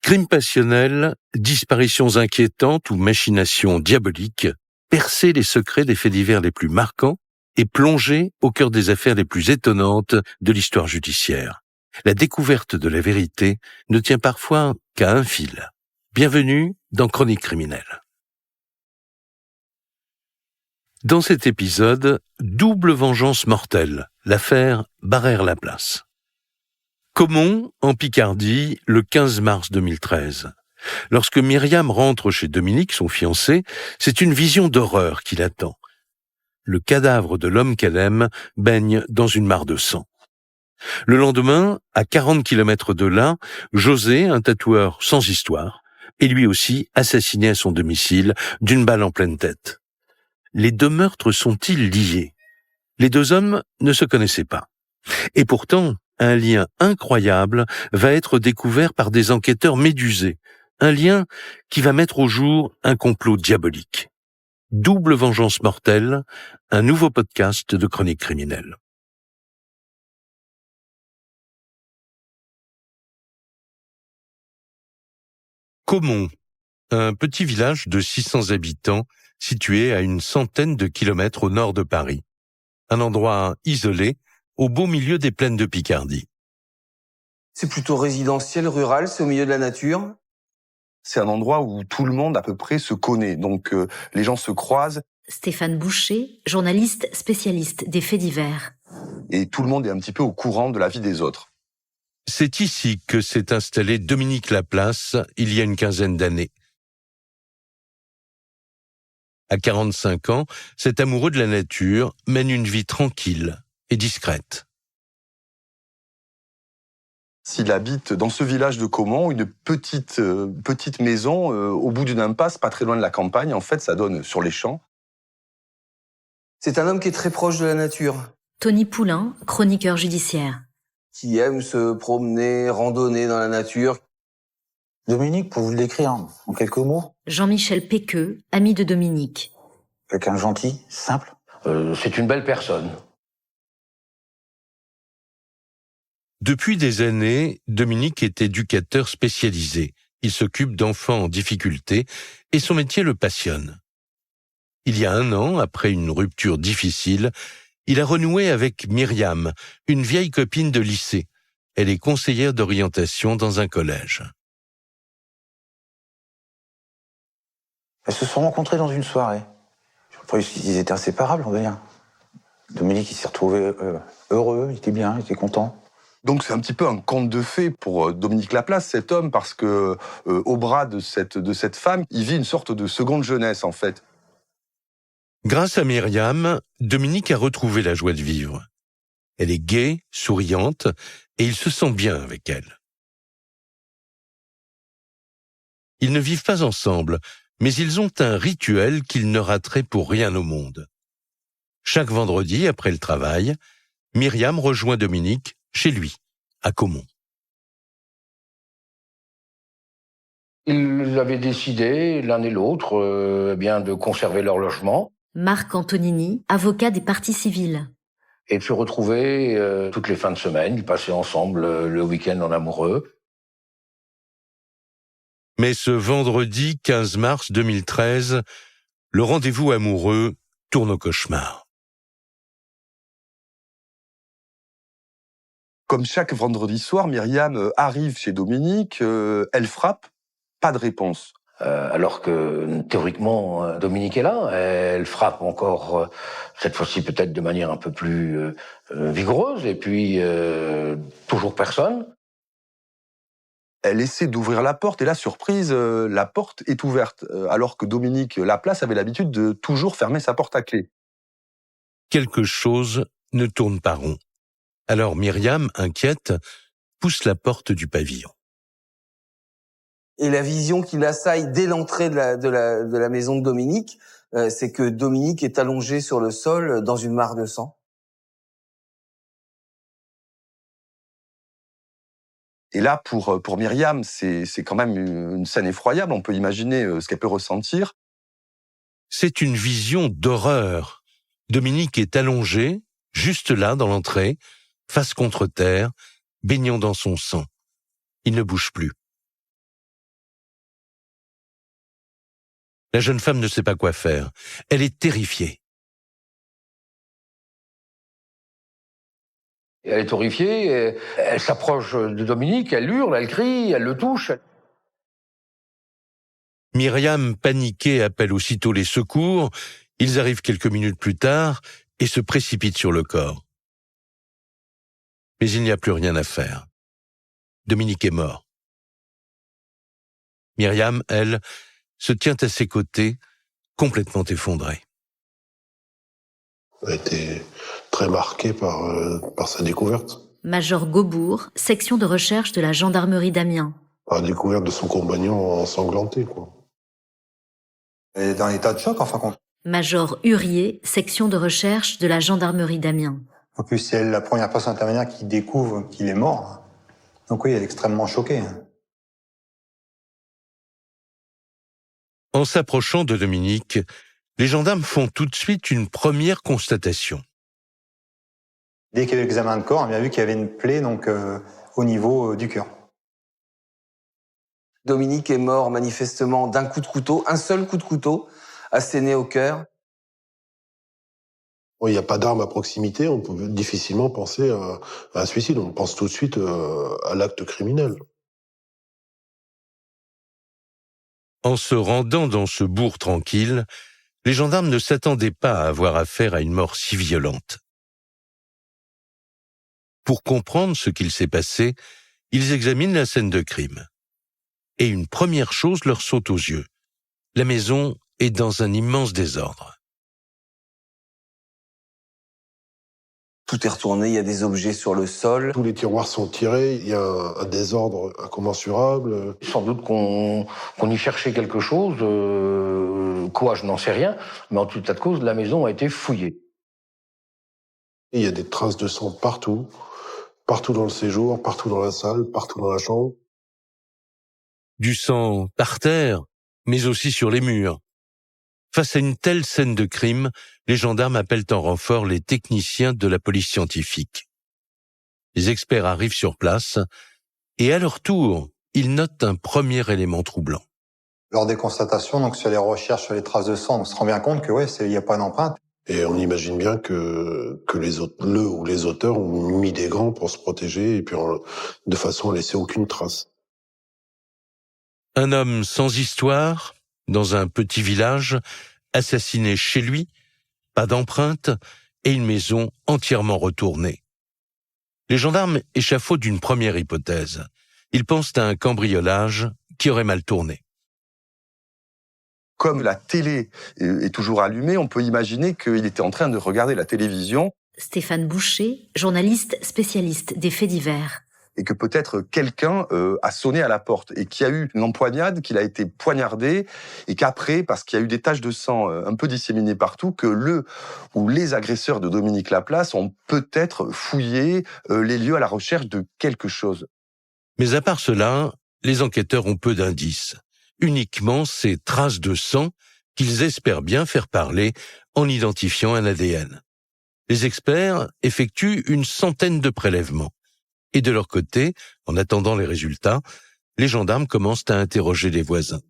Crimes passionnels, disparitions inquiétantes ou machinations diaboliques, percer les secrets des faits divers les plus marquants et plonger au cœur des affaires les plus étonnantes de l'histoire judiciaire. La découverte de la vérité ne tient parfois qu'à un fil. Bienvenue dans Chronique criminelle. Dans cet épisode, double vengeance mortelle, l'affaire Barrère-Laplace. Caumont, en Picardie, le 15 mars 2013. Lorsque Myriam rentre chez Dominique, son fiancé, c'est une vision d'horreur qui l'attend. Le cadavre de l'homme qu'elle aime baigne dans une mare de sang. Le lendemain, à 40 km de là, José, un tatoueur sans histoire, est lui aussi assassiné à son domicile d'une balle en pleine tête. Les deux meurtres sont-ils liés? Les deux hommes ne se connaissaient pas. Et pourtant, un lien incroyable va être découvert par des enquêteurs médusés. Un lien qui va mettre au jour un complot diabolique. Double vengeance mortelle, un nouveau podcast de Chronique criminelle. Caumont, un petit village de 600 habitants situé à une centaine de kilomètres au nord de Paris. Un endroit isolé, au beau milieu des plaines de Picardie. C'est plutôt résidentiel, rural, c'est au milieu de la nature. C'est un endroit où tout le monde à peu près se connaît, donc les gens se croisent. Stéphane Boucher, journaliste spécialiste des faits divers. Et tout le monde est un petit peu au courant de la vie des autres. C'est ici que s'est installé Dominique Laplace il y a une quinzaine d'années. À 45 ans, cet amoureux de la nature mène une vie tranquille et discrète. S'il habite dans ce village de Caumont, une petite maison au bout d'une impasse, pas très loin de la campagne. En fait, ça donne sur les champs. C'est un homme qui est très proche de la nature, Tony Poulain, chroniqueur judiciaire. qui aime se promener, randonner dans la nature. Dominique, pour vous le décrire en quelques mots, Jean-Michel Péqueux, ami de Dominique. quelqu'un de gentil, simple. C'est une belle personne. Depuis des années, Dominique est éducateur spécialisé. Il s'occupe d'enfants en difficulté et son métier le passionne. Il y a 1 an, après une rupture difficile, il a renoué avec Myriam, une vieille copine de lycée. Elle est conseillère d'orientation dans un collège. Elles se sont rencontrées dans une soirée. Après, ils étaient inséparables, on va dire. Dominique, il s'est retrouvé heureux, il était bien, il était content. Donc c'est un petit peu un conte de fées pour Dominique Laplace, cet homme, parce que au bras de cette femme, il vit une sorte de seconde jeunesse, en fait. Grâce à Myriam, Dominique a retrouvé la joie de vivre. Elle est gaie, souriante, et il se sent bien avec elle. Ils ne vivent pas ensemble, mais ils ont un rituel qu'ils ne rateraient pour rien au monde. Chaque vendredi, après le travail, Myriam rejoint Dominique chez lui, à Caumont. Ils avaient décidé, l'un et l'autre, de conserver leur logement Marc Antonini, avocat des parties civiles. et de se retrouver toutes les fins de semaine. Ils passaient ensemble le week-end en amoureux. Mais ce vendredi 15 mars 2013, le rendez-vous amoureux tourne au cauchemar. Comme chaque vendredi soir, Myriam arrive chez Dominique, elle frappe, pas de réponse. Alors que théoriquement, Dominique est là. Elle frappe encore, cette fois-ci peut-être de manière un peu plus vigoureuse. Et puis, toujours personne. Elle essaie d'ouvrir la porte et là, surprise, la porte est ouverte, alors que Dominique Laplace avait l'habitude de toujours fermer sa porte à clé. Quelque chose ne tourne pas rond. Alors Myriam, inquiète, pousse la porte du pavillon. Et la vision qui l'assaille dès l'entrée de la maison de Dominique, c'est que Dominique est allongé sur le sol dans une mare de sang. Et là, pour Myriam, c'est quand même une scène effroyable. On peut imaginer ce qu'elle peut ressentir. C'est une vision d'horreur. Dominique est allongé, juste là, dans l'entrée, face contre terre, baignant dans son sang. Il ne bouge plus. La jeune femme ne sait pas quoi faire. Elle est terrifiée. Elle est horrifiée, elle s'approche de Dominique, elle hurle, elle crie, elle le touche. Myriam, paniquée, appelle aussitôt les secours. Ils arrivent quelques minutes plus tard et se précipitent sur le corps. Mais il n'y a plus rien à faire. Dominique est mort. Myriam, elle, se tient à ses côtés, complètement effondrée. Elle a été très marquée par sa découverte. Major Gaubourg, section de recherche de la gendarmerie d'Amiens. Par la découverte de son compagnon ensanglanté, quoi. Elle est dans l'état de choc, en fin de compte. Major Hurier, section de recherche de la gendarmerie d'Amiens. En plus, c'est elle la première personne intermédiaire qui découvre qu'il est mort. Donc oui, elle est extrêmement choquée. En s'approchant de Dominique, les gendarmes font tout de suite une première constatation. Dès qu'il y a eu l'examen de corps, on a vu qu'il y avait une plaie au niveau du cœur. Dominique est mort manifestement d'un coup de couteau, un seul coup de couteau, asséné au cœur. Il n'y a pas d'arme à proximité, on peut difficilement penser à un suicide. On pense tout de suite à l'acte criminel. En se rendant dans ce bourg tranquille, les gendarmes ne s'attendaient pas à avoir affaire à une mort si violente. Pour comprendre ce qu'il s'est passé, ils examinent la scène de crime. Et une première chose leur saute aux yeux. La maison est dans un immense désordre. Tout est retourné, il y a des objets sur le sol. Tous les tiroirs sont tirés, il y a un désordre incommensurable. Sans doute qu'on y cherchait quelque chose, quoi, je n'en sais rien, mais en tout état de cause, la maison a été fouillée. Il y a des traces de sang partout dans le séjour, partout dans la salle, partout dans la chambre. Du sang par terre, mais aussi sur les murs. Face à une telle scène de crime, les gendarmes appellent en renfort les techniciens de la police scientifique. Les experts arrivent sur place et à leur tour, ils notent un premier élément troublant. Lors des constatations, donc sur les recherches sur les traces de sang, on se rend bien compte que il n'y a pas d'empreinte. Et on imagine bien que les auteurs ont mis des gants pour se protéger et puis de façon à laisser aucune trace. Un homme sans histoire, dans un petit village, assassiné chez lui, pas d'empreinte et une maison entièrement retournée. Les gendarmes échafaudent une première hypothèse. Ils pensent à un cambriolage qui aurait mal tourné. Comme la télé est toujours allumée, on peut imaginer qu'il était en train de regarder la télévision Stéphane Boucher, journaliste spécialiste des faits divers. et que peut-être quelqu'un a sonné à la porte et qu'il y a eu une empoignade, qu'il a été poignardé et qu'après, parce qu'il y a eu des taches de sang un peu disséminées partout, que le ou les agresseurs de Dominique Laplace ont peut-être fouillé les lieux à la recherche de quelque chose. Mais à part cela, les enquêteurs ont peu d'indices. Uniquement ces traces de sang qu'ils espèrent bien faire parler en identifiant un ADN. Les experts effectuent une centaine de prélèvements. Et de leur côté, en attendant les résultats, les gendarmes commencent à interroger les voisins.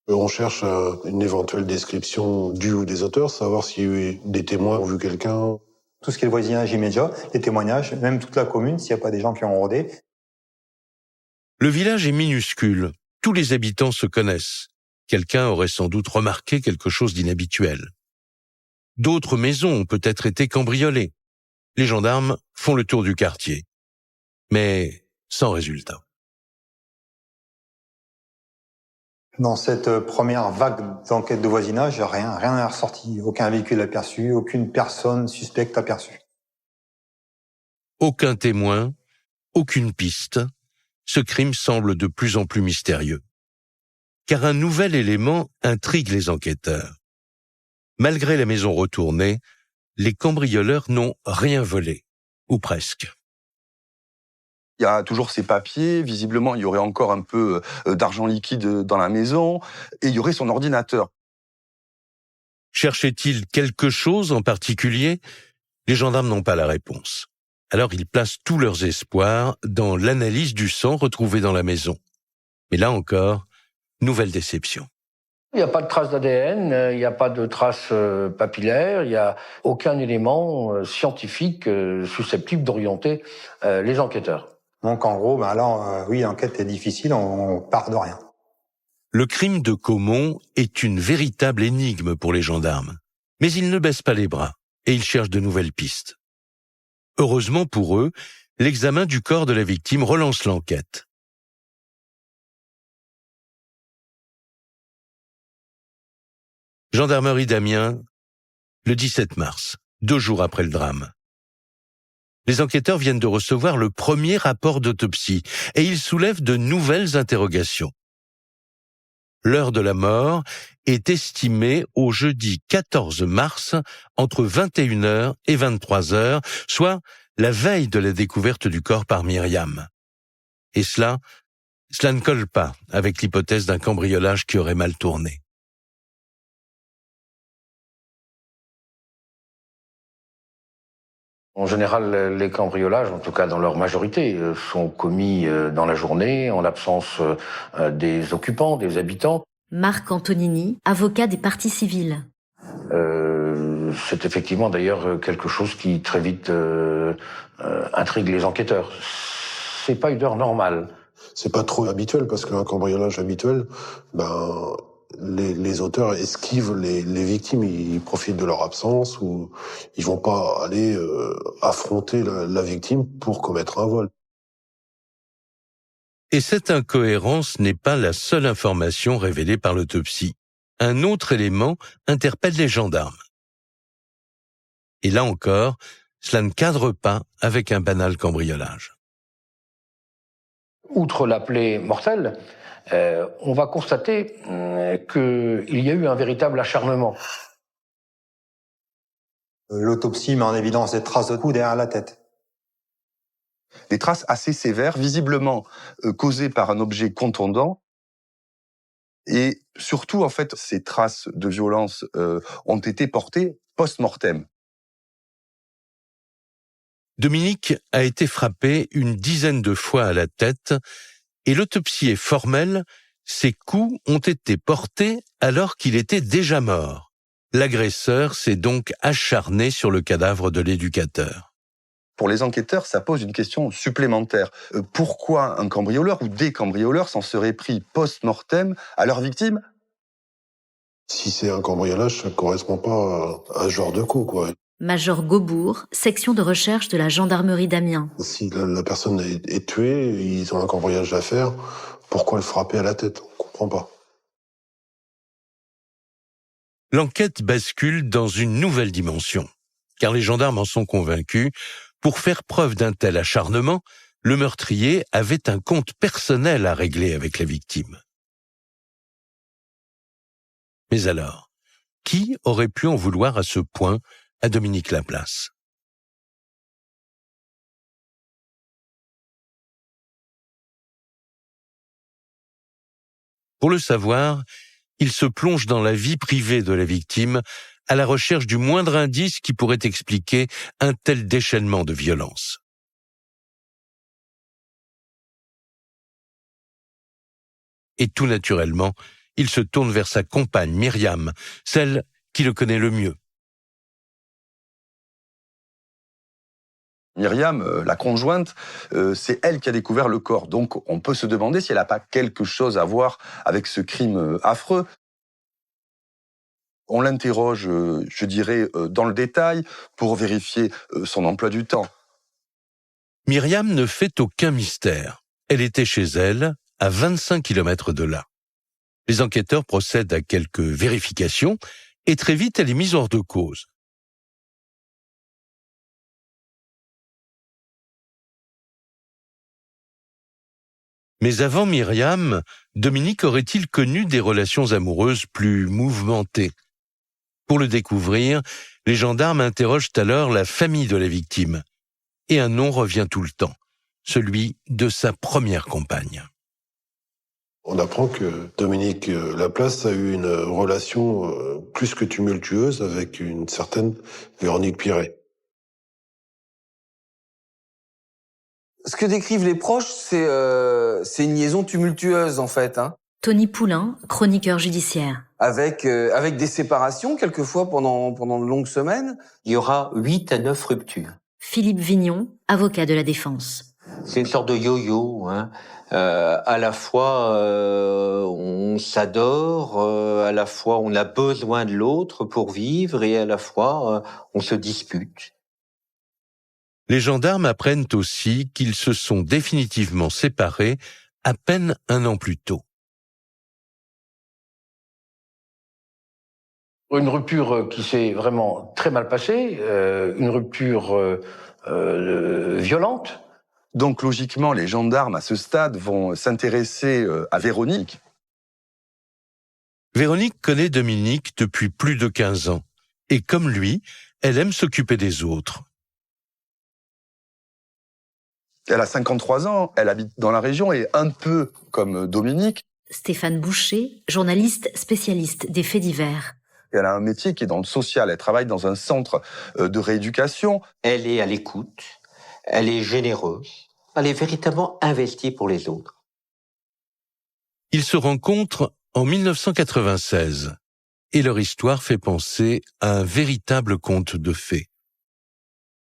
On cherche une éventuelle description du ou des auteurs, savoir s'il y a eu des témoins qui ont vu quelqu'un. Tout ce qui est le voisinage immédiat, les témoignages, même toute la commune, s'il n'y a pas des gens qui ont rôdé. Le village est minuscule. Tous les habitants se connaissent. Quelqu'un aurait sans doute remarqué quelque chose d'inhabituel. D'autres maisons ont peut-être été cambriolées. Les gendarmes font le tour du quartier. Mais sans résultat. Dans cette première vague d'enquête de voisinage, rien n'est ressorti. Aucun véhicule aperçu, aucune personne suspecte aperçue. Aucun témoin, aucune piste. Ce crime semble de plus en plus mystérieux. Car un nouvel élément intrigue les enquêteurs. Malgré la maison retournée, les cambrioleurs n'ont rien volé, ou presque. Il y a toujours ces papiers, visiblement il y aurait encore un peu d'argent liquide dans la maison, et il y aurait son ordinateur. Cherchait-il quelque chose en particulier ? Les gendarmes n'ont pas la réponse. Alors ils placent tous leurs espoirs dans l'analyse du sang retrouvé dans la maison. Mais là encore, nouvelle déception. Il n'y a pas de traces d'ADN, il n'y a pas de traces papillaires, il n'y a aucun élément scientifique susceptible d'orienter les enquêteurs. Donc en gros, oui, l'enquête est difficile, on part de rien. Le crime de Caumont est une véritable énigme pour les gendarmes. Mais ils ne baissent pas les bras et ils cherchent de nouvelles pistes. Heureusement pour eux, l'examen du corps de la victime relance l'enquête. Gendarmerie d'Amiens, le 17 mars, 2 jours après le drame. Les enquêteurs viennent de recevoir le premier rapport d'autopsie et ils soulèvent de nouvelles interrogations. L'heure de la mort est estimée au jeudi 14 mars entre 21h et 23h, soit la veille de la découverte du corps par Myriam. Et cela ne colle pas avec l'hypothèse d'un cambriolage qui aurait mal tourné. En général, les cambriolages, en tout cas dans leur majorité, sont commis dans la journée, en l'absence des occupants, des habitants. Marc Antonini, avocat des parties civiles. C'est effectivement d'ailleurs quelque chose qui très vite intrigue les enquêteurs. C'est pas une heure normale. C'est pas trop habituel parce qu'un cambriolage habituel, les auteurs esquivent les victimes, ils profitent de leur absence ou ils vont pas aller affronter la victime pour commettre un vol. Et cette incohérence n'est pas la seule information révélée par l'autopsie. Un autre élément interpelle les gendarmes. Et là encore, cela ne cadre pas avec un banal cambriolage. Outre la plaie mortelle, on va constater qu'il y a eu un véritable acharnement. L'autopsie met en évidence des traces de coups derrière la tête. Des traces assez sévères, visiblement causées par un objet contondant. Et surtout, en fait, ces traces de violence ont été portées post-mortem. Dominique a été frappé une dizaine de fois à la tête et l'autopsie est formelle, ses coups ont été portés alors qu'il était déjà mort. L'agresseur s'est donc acharné sur le cadavre de l'éducateur. Pour les enquêteurs, ça pose une question supplémentaire. Pourquoi un cambrioleur ou des cambrioleurs s'en seraient pris post-mortem à leur victime ? Si c'est un cambriolage, ça ne correspond pas à ce genre de coup, quoi. Major Gaubourg, section de recherche de la gendarmerie d'Amiens. Si la personne est tuée, ils ont un cambriolage à faire, pourquoi le frapper à la tête ? On ne comprend pas. L'enquête bascule dans une nouvelle dimension, car les gendarmes en sont convaincus. Pour faire preuve d'un tel acharnement, le meurtrier avait un compte personnel à régler avec la victime. Mais alors, qui aurait pu en vouloir à ce point à Dominique Laplace ? Pour le savoir, il se plonge dans la vie privée de la victime à la recherche du moindre indice qui pourrait expliquer un tel déchaînement de violence. Et tout naturellement, il se tourne vers sa compagne Myriam, celle qui le connaît le mieux. Myriam, la conjointe, c'est elle qui a découvert le corps. Donc on peut se demander si elle n'a pas quelque chose à voir avec ce crime affreux. On l'interroge, je dirais, dans le détail pour vérifier son emploi du temps. Myriam ne fait aucun mystère. Elle était chez elle, à 25 km de là. Les enquêteurs procèdent à quelques vérifications et très vite elle est mise hors de cause. Mais avant Myriam, Dominique aurait-il connu des relations amoureuses plus mouvementées ? Pour le découvrir, les gendarmes interrogent alors la famille de la victime. Et un nom revient tout le temps, celui de sa première compagne. On apprend que Dominique Laplace a eu une relation plus que tumultueuse avec une certaine Véronique Piret. Ce que décrivent les proches, c'est une liaison tumultueuse, en fait, hein. Tony Poulain, chroniqueur judiciaire. Avec des séparations, quelquefois pendant de longues semaines. Il y aura 8 à 9 ruptures. Philippe Vignon, avocat de la défense. C'est une sorte de yo-yo, hein. À la fois on s'adore, à la fois on a besoin de l'autre pour vivre, et à la fois on se dispute. Les gendarmes apprennent aussi qu'ils se sont définitivement séparés à peine un an plus tôt. Une rupture qui s'est vraiment très mal passée, une rupture violente. Donc logiquement, les gendarmes à ce stade vont s'intéresser à Véronique. Véronique connaît Dominique depuis plus de 15 ans. Et comme lui, elle aime s'occuper des autres. Elle a 53 ans, elle habite dans la région et un peu comme Dominique. Stéphane Boucher, journaliste spécialiste des faits divers. Elle a un métier qui est dans le social, elle travaille dans un centre de rééducation. Elle est à l'écoute, elle est généreuse, elle est véritablement investie pour les autres. Ils se rencontrent en 1996 et leur histoire fait penser à un véritable conte de fées.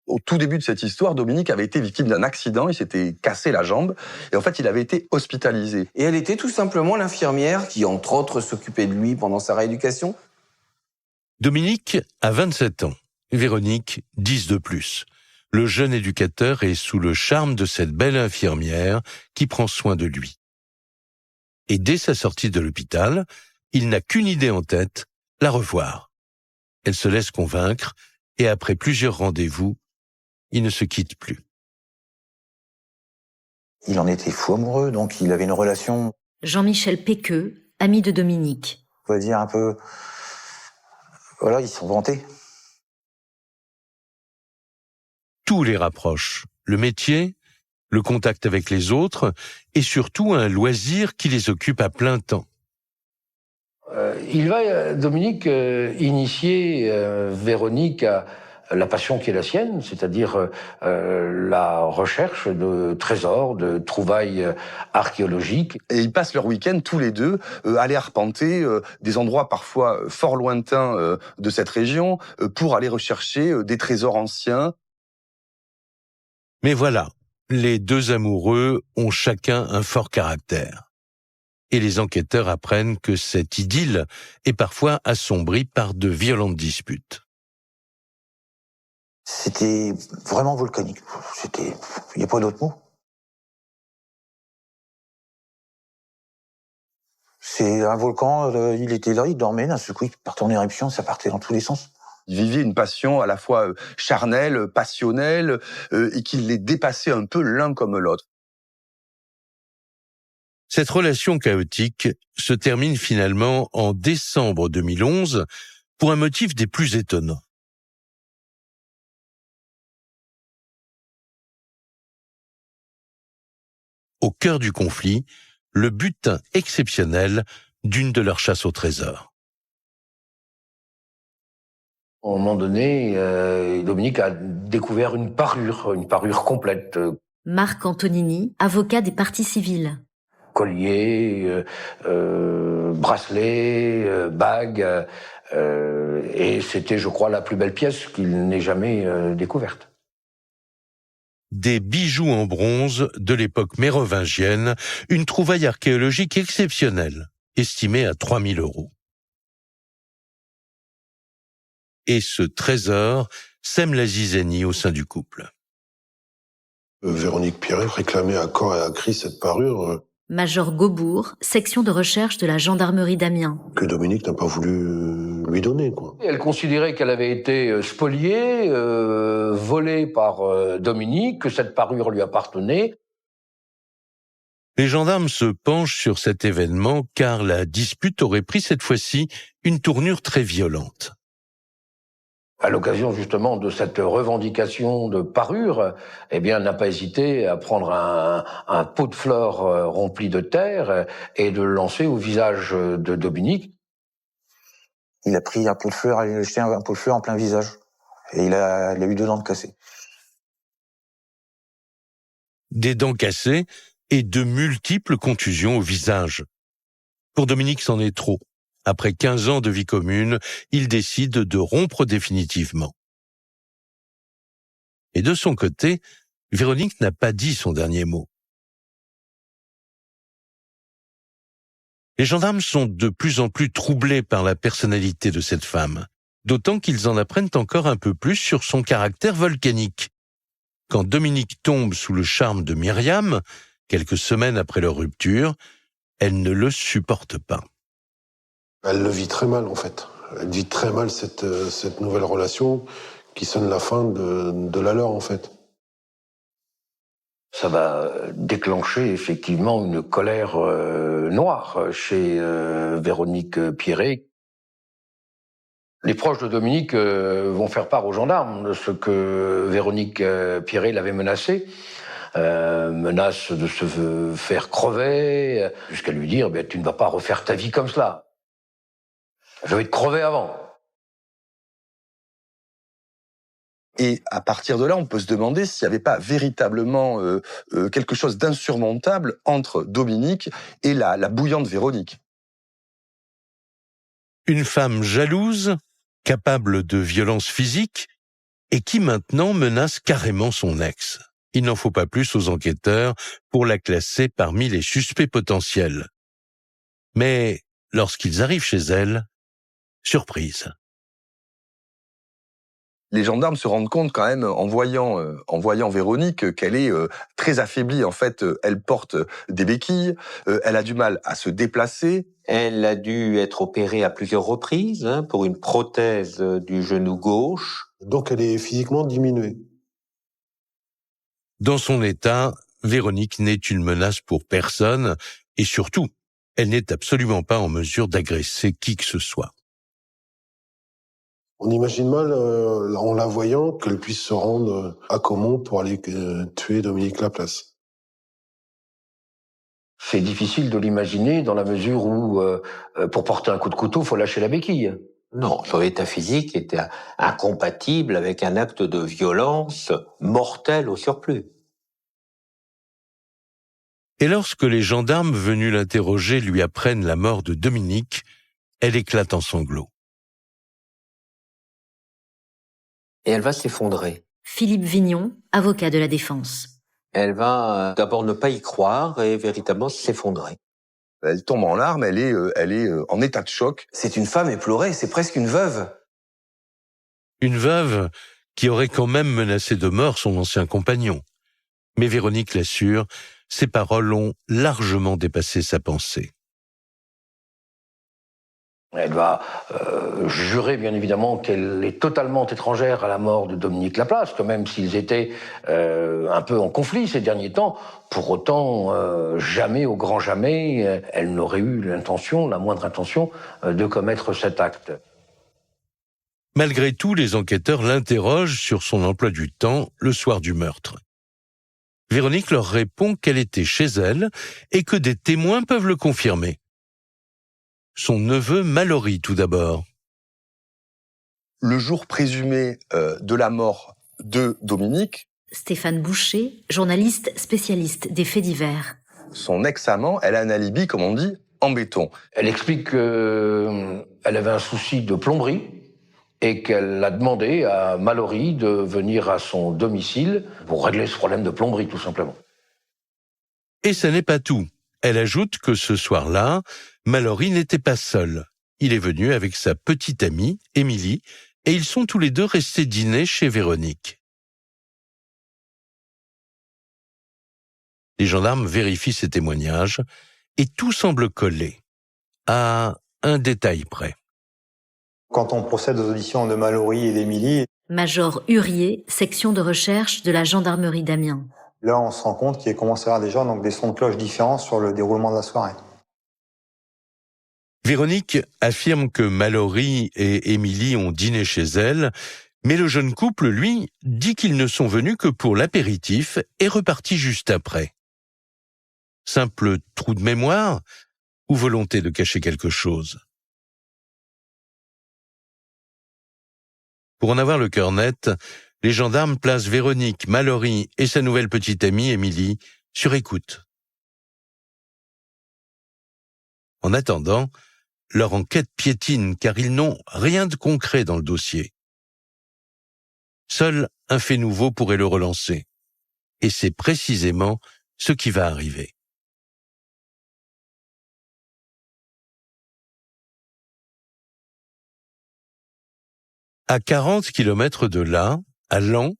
Au tout début de cette histoire, Dominique avait été victime d'un accident, il s'était cassé la jambe et en fait il avait été hospitalisé. Et elle était tout simplement l'infirmière qui, entre autres, s'occupait de lui pendant sa rééducation. Dominique a 27 ans, Véronique 10 de plus. Le jeune éducateur est sous le charme de cette belle infirmière qui prend soin de lui. Et dès sa sortie de l'hôpital, il n'a qu'une idée en tête, la revoir. Elle se laisse convaincre et après plusieurs rendez-vous, ils ne se quittent plus. Il en était fou amoureux, donc il avait une relation, Jean-Michel Péqueux, ami de Dominique. on va dire un peu... Voilà, ils sont vantés. Tout les rapproche, le métier, le contact avec les autres et surtout un loisir qui les occupe à plein temps. Il va, Dominique, initier Véronique à la passion qui est la sienne, c'est-à-dire la recherche de trésors, de trouvailles archéologiques. Et ils passent leur week-end tous les deux à aller arpenter des endroits parfois fort lointains de cette région pour aller rechercher des trésors anciens. Mais voilà, les deux amoureux ont chacun un fort caractère. Et les enquêteurs apprennent que cette idylle est parfois assombrie par de violentes disputes. C'était vraiment volcanique. Il n'y a pas d'autre mot. C'est un volcan, il était là, il dormait, d'un seul coup, il partait en éruption, ça partait dans tous les sens. Ils vivaient une passion à la fois charnelle, passionnelle, et qui les dépassait un peu l'un comme l'autre. Cette relation chaotique se termine finalement en décembre 2011 pour un motif des plus étonnants. Au cœur du conflit, le butin exceptionnel d'une de leurs chasses au trésor. À un moment donné, Dominique a découvert une parure complète. Marc Antonini, avocat des parties civiles. Collier, bracelet, bague, et c'était, je crois, la plus belle pièce qu'il n'ait jamais découverte. Des bijoux en bronze de l'époque mérovingienne, une trouvaille archéologique exceptionnelle, estimée à 3 000 €. Et ce trésor sème la zizanie au sein du couple. Véronique Pierret réclamait à corps et à cri cette parure Major Gaubourg, section de recherche de la gendarmerie d'Amiens. que Dominique n'a pas voulu lui donner, quoi. Elle considérait qu'elle avait été spoliée, volée par Dominique, que cette parure lui appartenait. Les gendarmes se penchent sur cet événement car la dispute aurait pris cette fois-ci une tournure très violente. À l'occasion justement de cette revendication de parure, eh bien, n'a pas hésité à prendre un pot de fleurs rempli de terre et de le lancer au visage de Dominique. Il a pris un pot de fleurs, il a jeté un pot de fleurs en plein visage. Et il a eu 2 dents de cassées. Des dents cassées et de multiples contusions au visage. Pour Dominique, c'en est trop. Après 15 ans de vie commune, il décide de rompre définitivement. Et de son côté, Véronique n'a pas dit son dernier mot. Les gendarmes sont de plus en plus troublés par la personnalité de cette femme, d'autant qu'ils en apprennent encore un peu plus sur son caractère volcanique. Quand Dominique tombe sous le charme de Myriam, quelques semaines après leur rupture, elle ne le supporte pas. Elle le vit très mal, en fait. Elle vit très mal cette nouvelle relation qui sonne la fin de la leur, en fait. Ça va déclencher effectivement une colère noire chez Véronique Pierret. Les proches de Dominique vont faire part aux gendarmes de ce que Véronique Pierret l'avait menacé. Menace de se faire crever, jusqu'à lui dire tu ne vas pas refaire ta vie comme cela. Je vais te crever avant. Et à partir de là, on peut se demander s'il n'y avait pas véritablement quelque chose d'insurmontable entre Dominique et la bouillante Véronique. Une femme jalouse, capable de violence physique, et qui maintenant menace carrément son ex. Il n'en faut pas plus aux enquêteurs pour la classer parmi les suspects potentiels. Mais lorsqu'ils arrivent chez elle, surprise. Les gendarmes se rendent compte quand même, en voyant Véronique, qu'elle est très affaiblie. En fait, elle porte des béquilles, elle a du mal à se déplacer. Elle a dû être opérée à plusieurs reprises pour une prothèse du genou gauche. Donc elle est physiquement diminuée. Dans son état, Véronique n'est une menace pour personne, et surtout, elle n'est absolument pas en mesure d'agresser qui que ce soit. On imagine mal, en la voyant, qu'elle puisse se rendre à Caumont pour aller tuer Dominique Laplace. C'est difficile de l'imaginer dans la mesure où, pour porter un coup de couteau, il faut lâcher la béquille. Non, son état physique était incompatible avec un acte de violence mortel au surplus. Et lorsque les gendarmes venus l'interroger lui apprennent la mort de Dominique, elle éclate en sanglots. Et elle va s'effondrer. Philippe Vignon, avocat de la défense. Elle va d'abord ne pas y croire et véritablement s'effondrer. Elle tombe en larmes, elle est en état de choc. C'est une femme éplorée, c'est presque une veuve. Une veuve qui aurait quand même menacé de mort son ancien compagnon. Mais Véronique l'assure, ses paroles ont largement dépassé sa pensée. Elle va jurer, bien évidemment, qu'elle est totalement étrangère à la mort de Dominique Laplace, que même s'ils étaient un peu en conflit ces derniers temps, pour autant, jamais, au grand jamais, elle n'aurait eu l'intention, la moindre intention, de commettre cet acte. Malgré tout, les enquêteurs l'interrogent sur son emploi du temps le soir du meurtre. Véronique leur répond qu'elle était chez elle et que des témoins peuvent le confirmer. Son neveu Mallory, tout d'abord. Le jour présumé de la mort de Dominique, Stéphane Boucher, journaliste spécialiste des faits divers. son ex-amant, elle a un alibi, comme on dit, en béton. Elle explique qu'elle avait un souci de plomberie et qu'elle a demandé à Mallory de venir à son domicile pour régler ce problème de plomberie, tout simplement. Et ça n'est pas tout. Elle ajoute que ce soir-là, Mallory n'était pas seul. Il est venu avec sa petite amie, Émilie, et ils sont tous les deux restés dîner chez Véronique. Les gendarmes vérifient ces témoignages et tout semble coller, à un détail près. Quand on procède aux auditions de Mallory et d'Émilie, Major Hurier, section de recherche de la gendarmerie d'Amiens. là on se rend compte qu'il commence à y avoir déjà des sons de cloche différents sur le déroulement de la soirée. Véronique affirme que Mallory et Émilie ont dîné chez elle, mais le jeune couple, lui, dit qu'ils ne sont venus que pour l'apéritif et repartis juste après. Simple trou de mémoire ou volonté de cacher quelque chose? Pour en avoir le cœur net, les gendarmes placent Véronique, Mallory et sa nouvelle petite amie, Émilie, sur écoute. En attendant, leur enquête piétine car ils n'ont rien de concret dans le dossier. Seul un fait nouveau pourrait le relancer. Et c'est précisément ce qui va arriver. À 40 kilomètres de là, à Laon,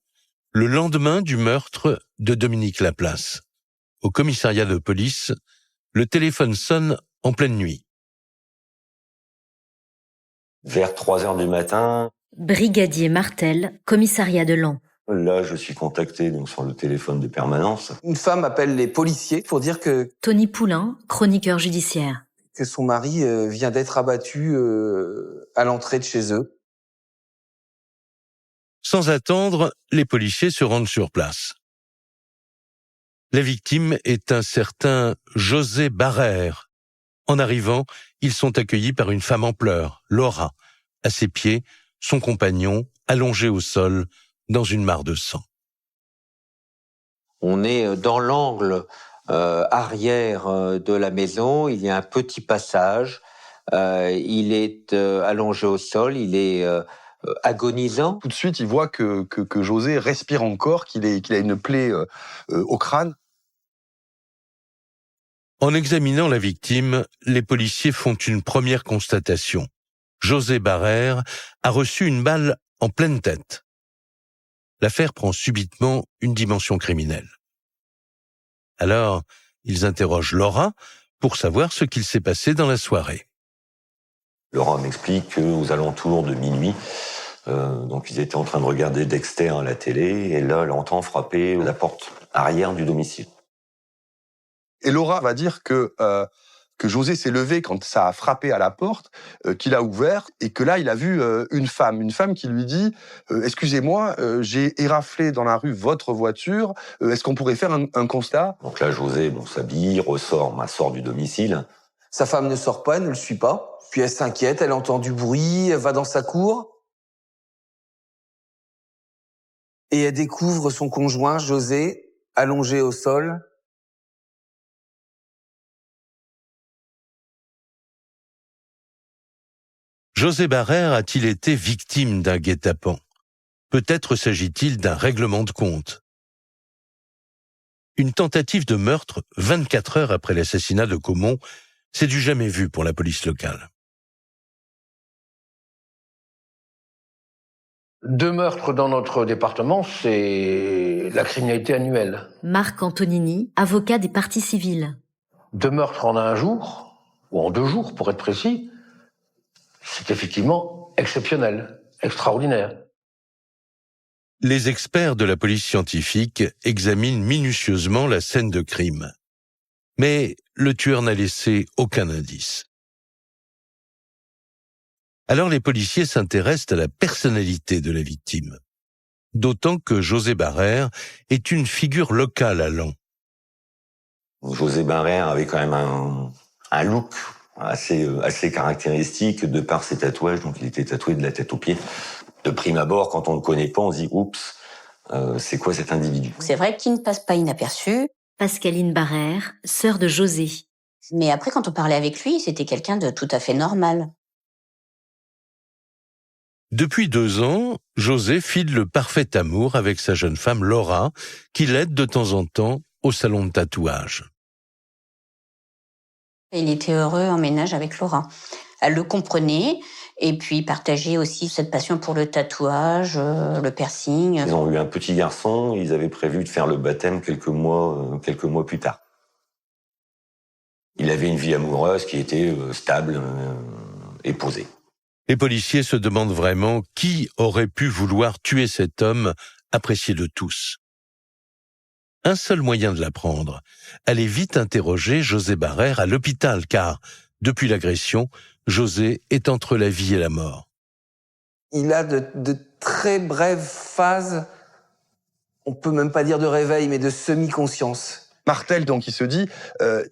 le lendemain du meurtre de Dominique Laplace, au commissariat de police, le téléphone sonne en pleine nuit. Vers 3 heures du matin, Brigadier Martel, commissariat de Laon. là, je suis contacté donc sur le téléphone de permanence. Une femme appelle les policiers pour dire Tony Poulain, chroniqueur judiciaire. que son mari vient d'être abattu à l'entrée de chez eux. Sans attendre, les policiers se rendent sur place. La victime est un certain José Barrère. En arrivant, ils sont accueillis par une femme en pleurs, Laura. À ses pieds, son compagnon, allongé au sol, dans une mare de sang. On est dans l'angle arrière de la maison, il y a un petit passage, il est allongé au sol, il est agonisant. Tout de suite, il voit que José respire encore, qu'il a une plaie au crâne. En examinant la victime, les policiers font une première constatation. José Barrère a reçu une balle en pleine tête. L'affaire prend subitement une dimension criminelle. Alors, ils interrogent Laura pour savoir ce qu'il s'est passé dans la soirée. Laura m'explique qu'aux alentours de minuit, donc ils étaient en train de regarder Dexter à la télé, et là, elle entend frapper la porte arrière du domicile. Et Laura va dire que José s'est levé quand ça a frappé à la porte, qu'il a ouvert, et que là, il a vu une femme qui lui dit « Excusez-moi, j'ai éraflé dans la rue votre voiture, est-ce qu'on pourrait faire un constat ?» Donc là, José s'habille, sort du domicile. Sa femme ne sort pas, elle ne le suit pas. Puis elle s'inquiète, elle entend du bruit, elle va dans sa cour. Et elle découvre son conjoint, José, allongé au sol. José Barrère a-t-il été victime d'un guet-apens ? Peut-être s'agit-il d'un règlement de compte. Une tentative de meurtre 24 heures après l'assassinat de Caumont, c'est du jamais vu pour la police locale. 2 meurtres dans notre département, c'est la criminalité annuelle. Marc Antonini, avocat des parties civiles. 2 meurtres en un jour, ou en 2 jours pour être précis, c'est effectivement exceptionnel, extraordinaire. Les experts de la police scientifique examinent minutieusement la scène de crime. Mais le tueur n'a laissé aucun indice. Alors les policiers s'intéressent à la personnalité de la victime. D'autant que José Barrère est une figure locale à Laon. José Barrère avait quand même un look assez caractéristique de par ses tatouages, donc il était tatoué de la tête aux pieds. De prime abord, quand on ne le connaît pas, on se dit « Oups, c'est quoi cet individu ?» C'est vrai qu'il ne passe pas inaperçu. Pascaline Barrère, sœur de José. Mais après, quand on parlait avec lui, c'était quelqu'un de tout à fait normal. Depuis 2 ans, José file le parfait amour avec sa jeune femme Laura, qui l'aide de temps en temps au salon de tatouage. Il était heureux en ménage avec Laura. Elle le comprenait et puis partageait aussi cette passion pour le tatouage, le piercing. Ils ont eu un petit garçon, ils avaient prévu de faire le baptême quelques mois plus tard. Il avait une vie amoureuse qui était stable et posée. Les policiers se demandent vraiment qui aurait pu vouloir tuer cet homme apprécié de tous. Un seul moyen de l'apprendre, aller vite interroger José Barrère à l'hôpital, car, depuis l'agression, José est entre la vie et la mort. Il a de très brèves phases, on peut même pas dire de réveil, mais de semi-conscience. Martel, donc, il se dit,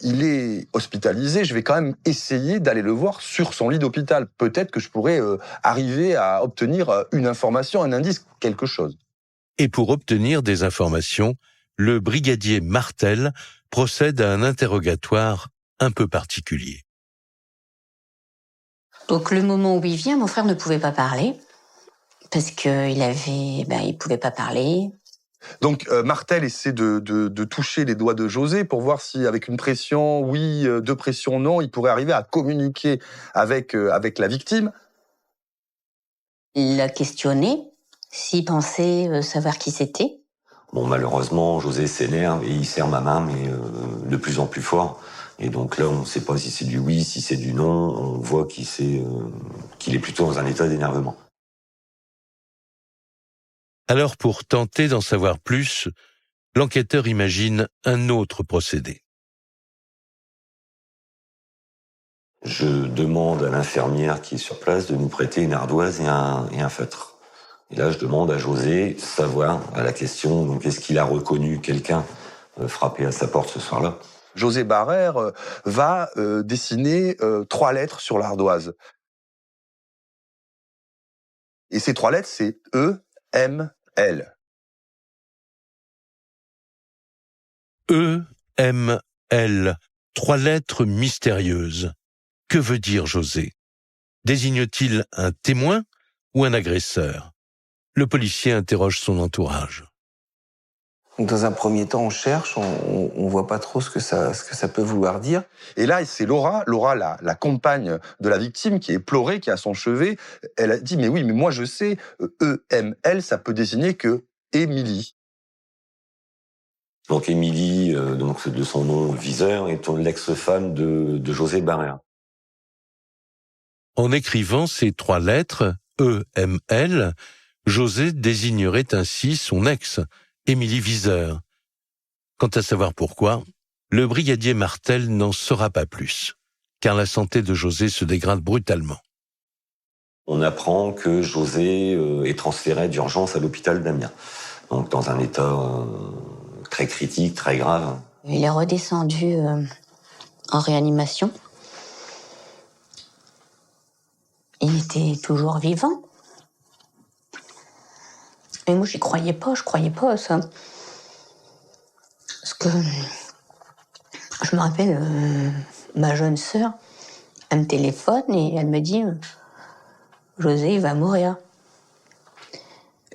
il est hospitalisé, je vais quand même essayer d'aller le voir sur son lit d'hôpital. Peut-être que je pourrais arriver à obtenir une information, un indice, quelque chose. Et pour obtenir des informations, le brigadier Martel procède à un interrogatoire un peu particulier. Donc le moment où il vient, mon frère ne pouvait pas parler parce il pouvait pas parler. Donc Martel essaie de toucher les doigts de José pour voir si, avec une pression oui, deux pressions non, il pourrait arriver à communiquer avec la victime. Il l'a questionné s'il pensait savoir qui c'était. Bon, malheureusement, José s'énerve et il serre ma main, mais de plus en plus fort. Et donc là, on ne sait pas si c'est du oui, si c'est du non. On voit qu'il est plutôt dans un état d'énervement. Alors, pour tenter d'en savoir plus, l'enquêteur imagine un autre procédé. Je demande à l'infirmière qui est sur place de nous prêter une ardoise et un feutre. Et là, je demande à José savoir, à la question, donc est-ce qu'il a reconnu quelqu'un frappé à sa porte ce soir-là? José Barrère va dessiner 3 lettres sur l'ardoise. Et ces 3 lettres, c'est E-M-L. E-M-L, 3 lettres mystérieuses. Que veut dire José? Désigne-t-il un témoin ou un agresseur? Le policier interroge son entourage. Dans un premier temps, on cherche, on voit pas trop ce que ça peut vouloir dire. Et là, c'est Laura, la compagne de la victime, qui est pleurée, qui est à son chevet. Elle a dit, mais oui, mais moi je sais, E-M-L, ça peut désigner que Émilie. Donc Émilie, donc de son nom Viseur, est l'ex-femme de José Barrère. En écrivant ces 3 lettres, E-M-L, José désignerait ainsi son ex, Émilie Viseur. Quant à savoir pourquoi, le brigadier Martel n'en saura pas plus, car la santé de José se dégrade brutalement. On apprend que José est transféré d'urgence à l'hôpital d'Amiens, donc dans un état très critique, très grave. Il est redescendu en réanimation. Il était toujours vivant. Et moi, je croyais pas à ça. Parce que je me rappelle, ma jeune sœur, elle me téléphone et elle me dit « José, il va mourir ».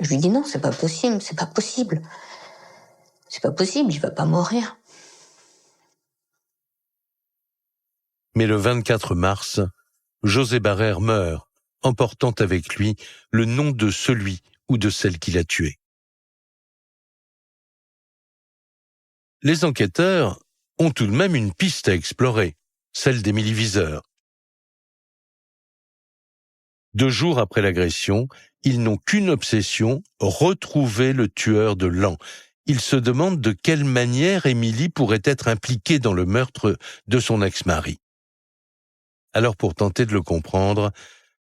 Je lui dis « Non, c'est pas possible, c'est pas possible. C'est pas possible, il va pas mourir ». Mais le 24 mars, José Barrère meurt, emportant avec lui le nom de celui ou de celle qui l'a tué. Les enquêteurs ont tout de même une piste à explorer, celle d'Émilie Viseur. 2 jours après l'agression, ils n'ont qu'une obsession, retrouver le tueur de Laon. Ils se demandent de quelle manière Émilie pourrait être impliquée dans le meurtre de son ex-mari. Alors, pour tenter de le comprendre,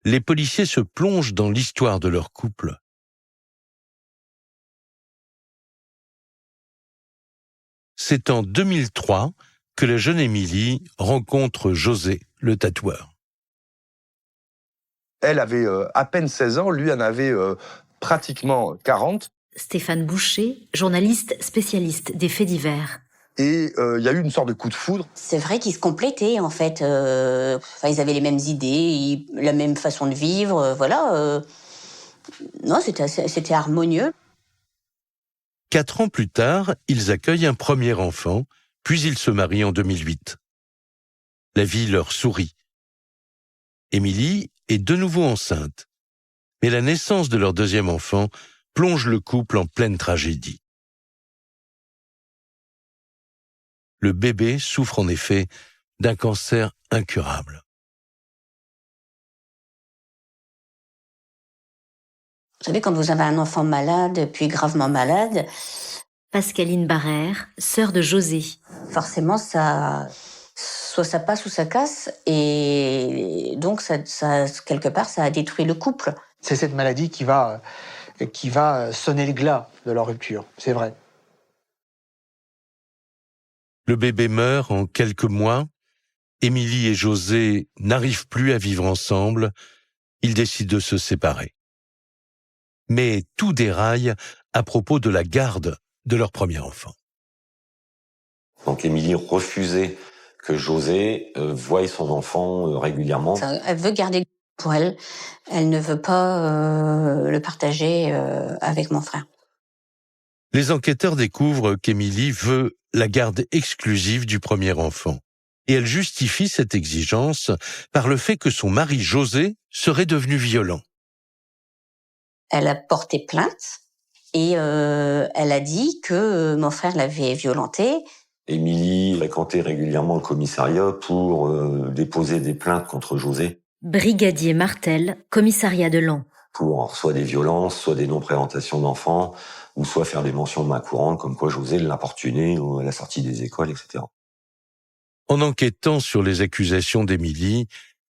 les policiers se plongent dans l'histoire de leur couple. C'est en 2003 que la jeune Émilie rencontre José, le tatoueur. Elle avait à peine 16 ans, lui en avait pratiquement 40. Stéphane Boucher, journaliste spécialiste des faits divers. Et il y a eu une sorte de coup de foudre. C'est vrai qu'ils se complétaient, en fait. Ils avaient les mêmes idées, la même façon de vivre, voilà. Non, c'était harmonieux. 4 ans plus tard, ils accueillent un premier enfant, puis ils se marient en 2008. La vie leur sourit. Émilie est de nouveau enceinte. Mais la naissance de leur deuxième enfant plonge le couple en pleine tragédie. Le bébé souffre en effet d'un cancer incurable. Vous savez, quand vous avez un enfant malade, puis gravement malade... Pascaline Barrère, sœur de José. Forcément, soit ça passe ou ça casse, et donc ça quelque part, ça a détruit le couple. C'est cette maladie qui va sonner le glas de leur rupture, c'est vrai. Le bébé meurt en quelques mois. Émilie et José n'arrivent plus à vivre ensemble. Ils décident de se séparer. Mais tout déraille à propos de la garde de leur premier enfant. Donc Émilie refusait que José voie son enfant régulièrement. Elle veut garder pour elle. Elle ne veut pas le partager avec mon frère. Les enquêteurs découvrent qu'Émilie veut la garde exclusive du premier enfant. Et elle justifie cette exigence par le fait que son mari José serait devenu violent. Elle a porté plainte et elle a dit que mon frère l'avait violentée. Émilie fréquentait régulièrement le commissariat pour déposer des plaintes contre José. Brigadier Martel, commissariat de Laon. Pour soit des violences, soit des non-présentations d'enfants, ou soit faire des mentions de main courante, comme quoi José l'importunait à la sortie des écoles, etc. En enquêtant sur les accusations d'Émilie,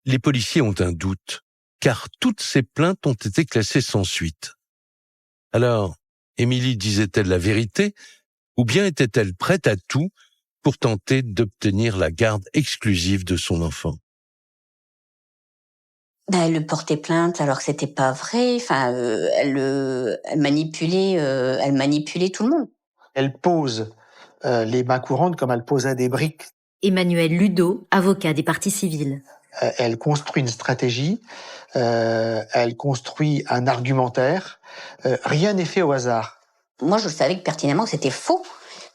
les policiers ont un doute, car toutes ces plaintes ont été classées sans suite. Alors, Émilie disait-elle la vérité, ou bien était-elle prête à tout pour tenter d'obtenir la garde exclusive de son enfant? Elle portait plainte alors que c'était pas vrai. Enfin, elle manipulait tout le monde. Elle pose les mains courantes comme elle posait des briques. Emmanuel Ludo, avocat des parties civiles. Elle construit une stratégie, elle construit un argumentaire. Rien n'est fait au hasard. Moi, je savais pertinemment que c'était faux,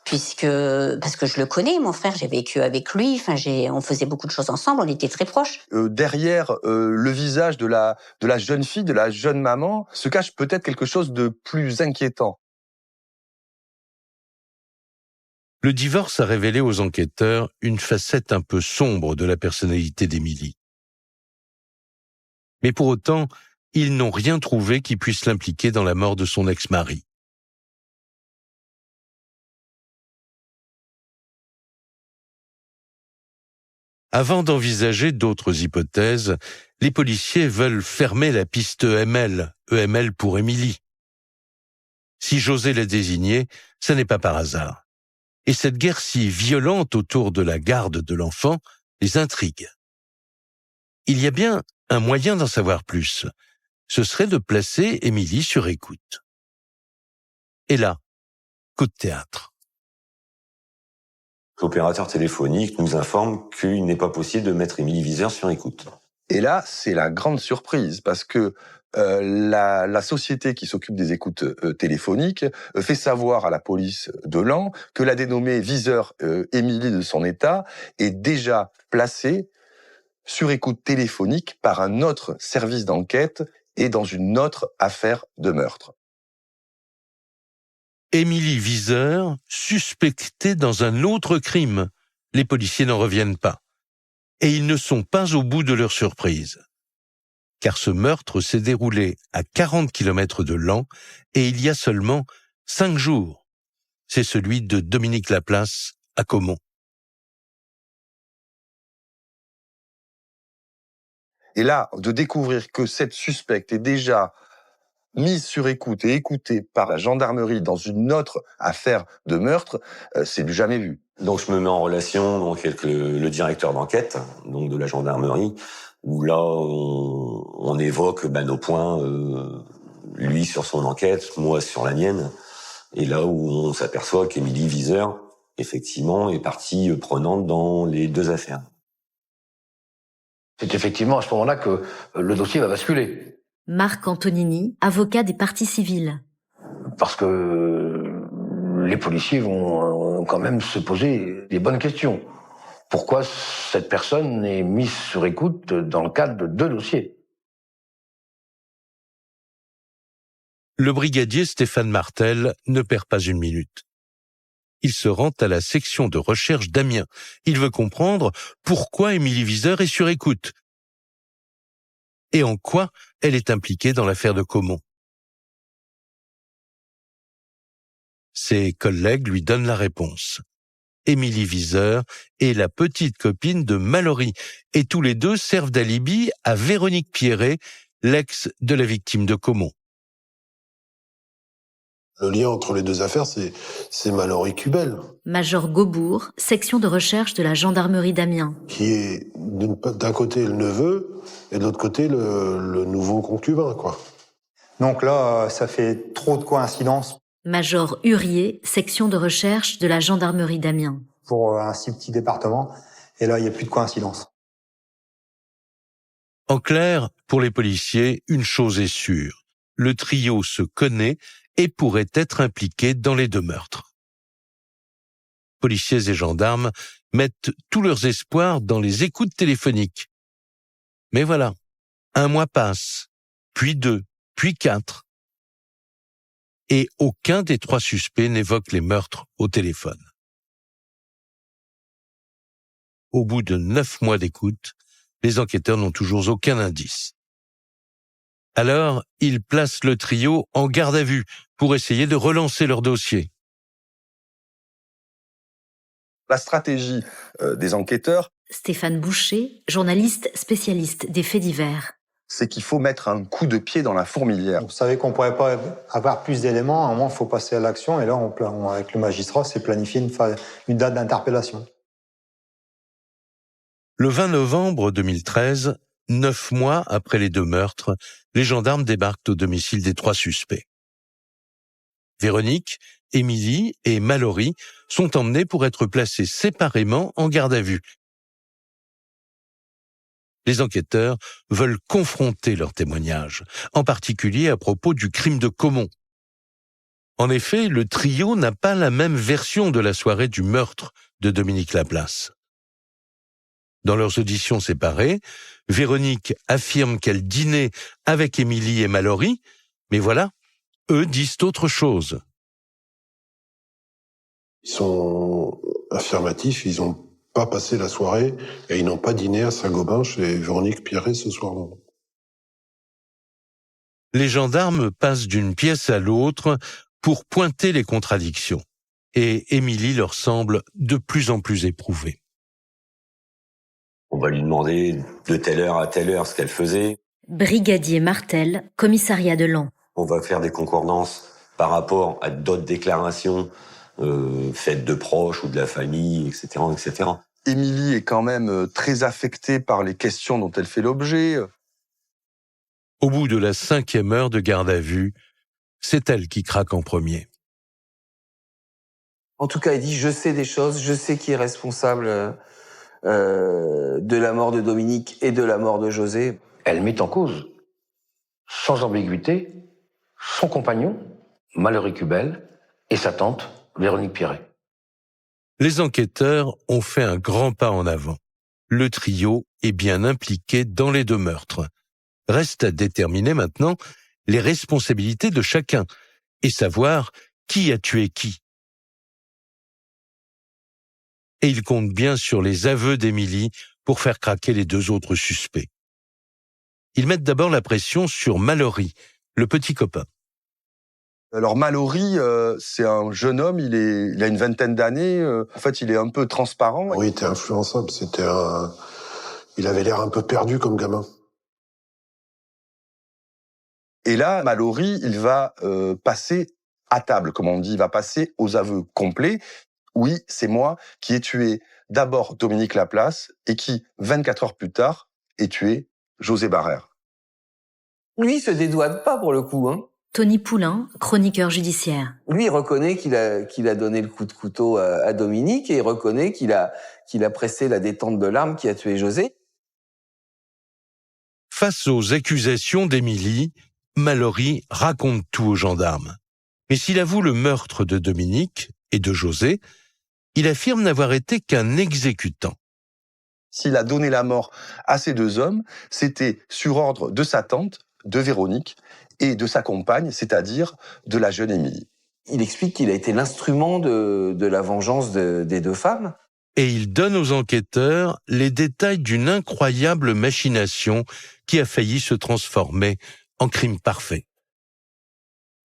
parce que je le connais, mon frère, j'ai vécu avec lui. Enfin, on faisait beaucoup de choses ensemble, on était très proches. Derrière le visage de la jeune fille, de la jeune maman, se cache peut-être quelque chose de plus inquiétant. Le divorce a révélé aux enquêteurs une facette un peu sombre de la personnalité d'Émilie. Mais pour autant, ils n'ont rien trouvé qui puisse l'impliquer dans la mort de son ex-mari. Avant d'envisager d'autres hypothèses, les policiers veulent fermer la piste EML pour Émilie. Si José l'a désignée, ce n'est pas par hasard. Et cette guerre si violente autour de la garde de l'enfant les intrigue. Il y a bien un moyen d'en savoir plus. Ce serait de placer Émilie sur écoute. Et là, coup de théâtre. L'opérateur téléphonique nous informe qu'il n'est pas possible de mettre Émilie Viseur sur écoute. Et là, c'est la grande surprise, parce que la société qui s'occupe des écoutes téléphoniques fait savoir à la police de Laon que la dénommée Viseur Émilie de son état est déjà placée sur écoute téléphonique par un autre service d'enquête et dans une autre affaire de meurtre. Émilie Viseur, suspectée dans un autre crime. Les policiers n'en reviennent pas. Et ils ne sont pas au bout de leur surprise. Car ce meurtre s'est déroulé à 40 km de Laon et il y a seulement 5 jours. C'est celui de Dominique Laplace à Caumont. Et là, de découvrir que cette suspecte est déjà mise sur écoute et écoutée par la gendarmerie dans une autre affaire de meurtre, c'est du jamais vu. Donc je me mets en relation donc avec le directeur d'enquête, donc de la gendarmerie, où là on évoque nos points, lui sur son enquête, moi sur la mienne, et là où on s'aperçoit qu'Émilie Viseur, effectivement, est partie prenante dans les deux affaires. C'est effectivement à ce moment-là que le dossier va basculer. Marc Antonini, avocat des parties civiles. Parce que les policiers vont quand même se poser des bonnes questions. Pourquoi cette personne est mise sur écoute dans le cadre de 2 dossiers? Le brigadier Stéphane Martel ne perd pas une minute. Il se rend à la section de recherche d'Amiens. Il veut comprendre pourquoi Émilie Viseur est sur écoute et en quoi elle est impliquée dans l'affaire de Caumont. Ses collègues lui donnent la réponse. Émilie Viseur est la petite copine de Mallory et tous les deux servent d'alibi à Véronique Pierret, l'ex de la victime de Caumont. Le lien entre les 2 affaires, c'est Mallory Cubel. Major Gaubourg, section de recherche de la gendarmerie d'Amiens. Qui est d'un côté le neveu et de l'autre côté le nouveau concubin, quoi. Donc là, ça fait trop de coïncidences. Major Hurier, section de recherche de la gendarmerie d'Amiens. Pour un si petit département. Et là, il n'y a plus de coïncidence. En clair, pour les policiers, une chose est sûre. Le trio se connaît et pourrait être impliqué dans les deux meurtres. Policiers et gendarmes mettent tous leurs espoirs dans les écoutes téléphoniques. Mais voilà, 1 mois passe, puis 2, puis 4. Et aucun des 3 suspects n'évoque les meurtres au téléphone. Au bout de 9 mois d'écoute, les enquêteurs n'ont toujours aucun indice. Alors, ils placent le trio en garde à vue pour essayer de relancer leur dossier. La stratégie des enquêteurs, Stéphane Boucher, journaliste spécialiste des faits divers. c'est qu'il faut mettre un coup de pied dans la fourmilière. Vous savez qu'on ne pourrait pas avoir plus d'éléments, à un moment, il faut passer à l'action. Et là, avec le magistrat, c'est planifier une date d'interpellation. Le 20 novembre 2013, 9 mois après les 2 meurtres, les gendarmes débarquent au domicile des 3 suspects. Véronique, Émilie et Mallory sont emmenés pour être placés séparément en garde à vue. Les enquêteurs veulent confronter leurs témoignages, en particulier à propos du crime de Caumont. En effet, le trio n'a pas la même version de la soirée du meurtre de Dominique Laplace. Dans leurs auditions séparées, Véronique affirme qu'elle dînait avec Émilie et Mallory, mais voilà, eux disent autre chose. Ils sont affirmatifs, ils n'ont pas passé la soirée et ils n'ont pas dîné à Saint-Gobain chez Véronique Pierret ce soir-là. Les gendarmes passent d'une pièce à l'autre pour pointer les contradictions, et Émilie leur semble de plus en plus éprouvée. On va lui demander de telle heure à telle heure ce qu'elle faisait. Brigadier Martel, commissariat de Laon. On va faire des concordances par rapport à d'autres déclarations faites de proches ou de la famille, etc., etc. Émilie est quand même très affectée par les questions dont elle fait l'objet. Au bout de la 5e heure de garde à vue, c'est elle qui craque en premier. En tout cas, elle dit « je sais des choses, je sais qui est responsable de la mort de Dominique et de la mort de José ». Elle met en cause, sans ambiguïté, son compagnon, Mallory Cubel, et sa tante, Véronique Pierret. Les enquêteurs ont fait un grand pas en avant. Le trio est bien impliqué dans les 2 meurtres. Reste à déterminer maintenant les responsabilités de chacun et savoir qui a tué qui. Et ils comptent bien sur les aveux d'Émilie pour faire craquer les 2 autres suspects. Ils mettent d'abord la pression sur Mallory, le petit copain. Alors Mallory, c'est un jeune homme, il a une 20aine d'années. En fait, il est un peu transparent. Oui, il était influençable. Il avait l'air un peu perdu comme gamin. Et là, Mallory, il va passer à table, comme on dit, il va passer aux aveux complets. Oui, c'est moi qui ai tué d'abord Dominique Laplace et qui, 24 heures plus tard, ai tué José Barrère. Lui, il se dédouane pas pour le coup, hein. Tony Poulain, chroniqueur judiciaire. Lui, il reconnaît qu'il a donné le coup de couteau à Dominique et il reconnaît qu'il a pressé la détente de l'arme qui a tué José. Face aux accusations d'Émilie, Mallory raconte tout aux gendarmes. Mais s'il avoue le meurtre de Dominique et de José, il affirme n'avoir été qu'un exécutant. S'il a donné la mort à ces 2 hommes, c'était sur ordre de sa tante, de Véronique, et de sa compagne, c'est-à-dire de la jeune Émilie. Il explique qu'il a été l'instrument de la vengeance des 2 femmes. Et il donne aux enquêteurs les détails d'une incroyable machination qui a failli se transformer en crime parfait.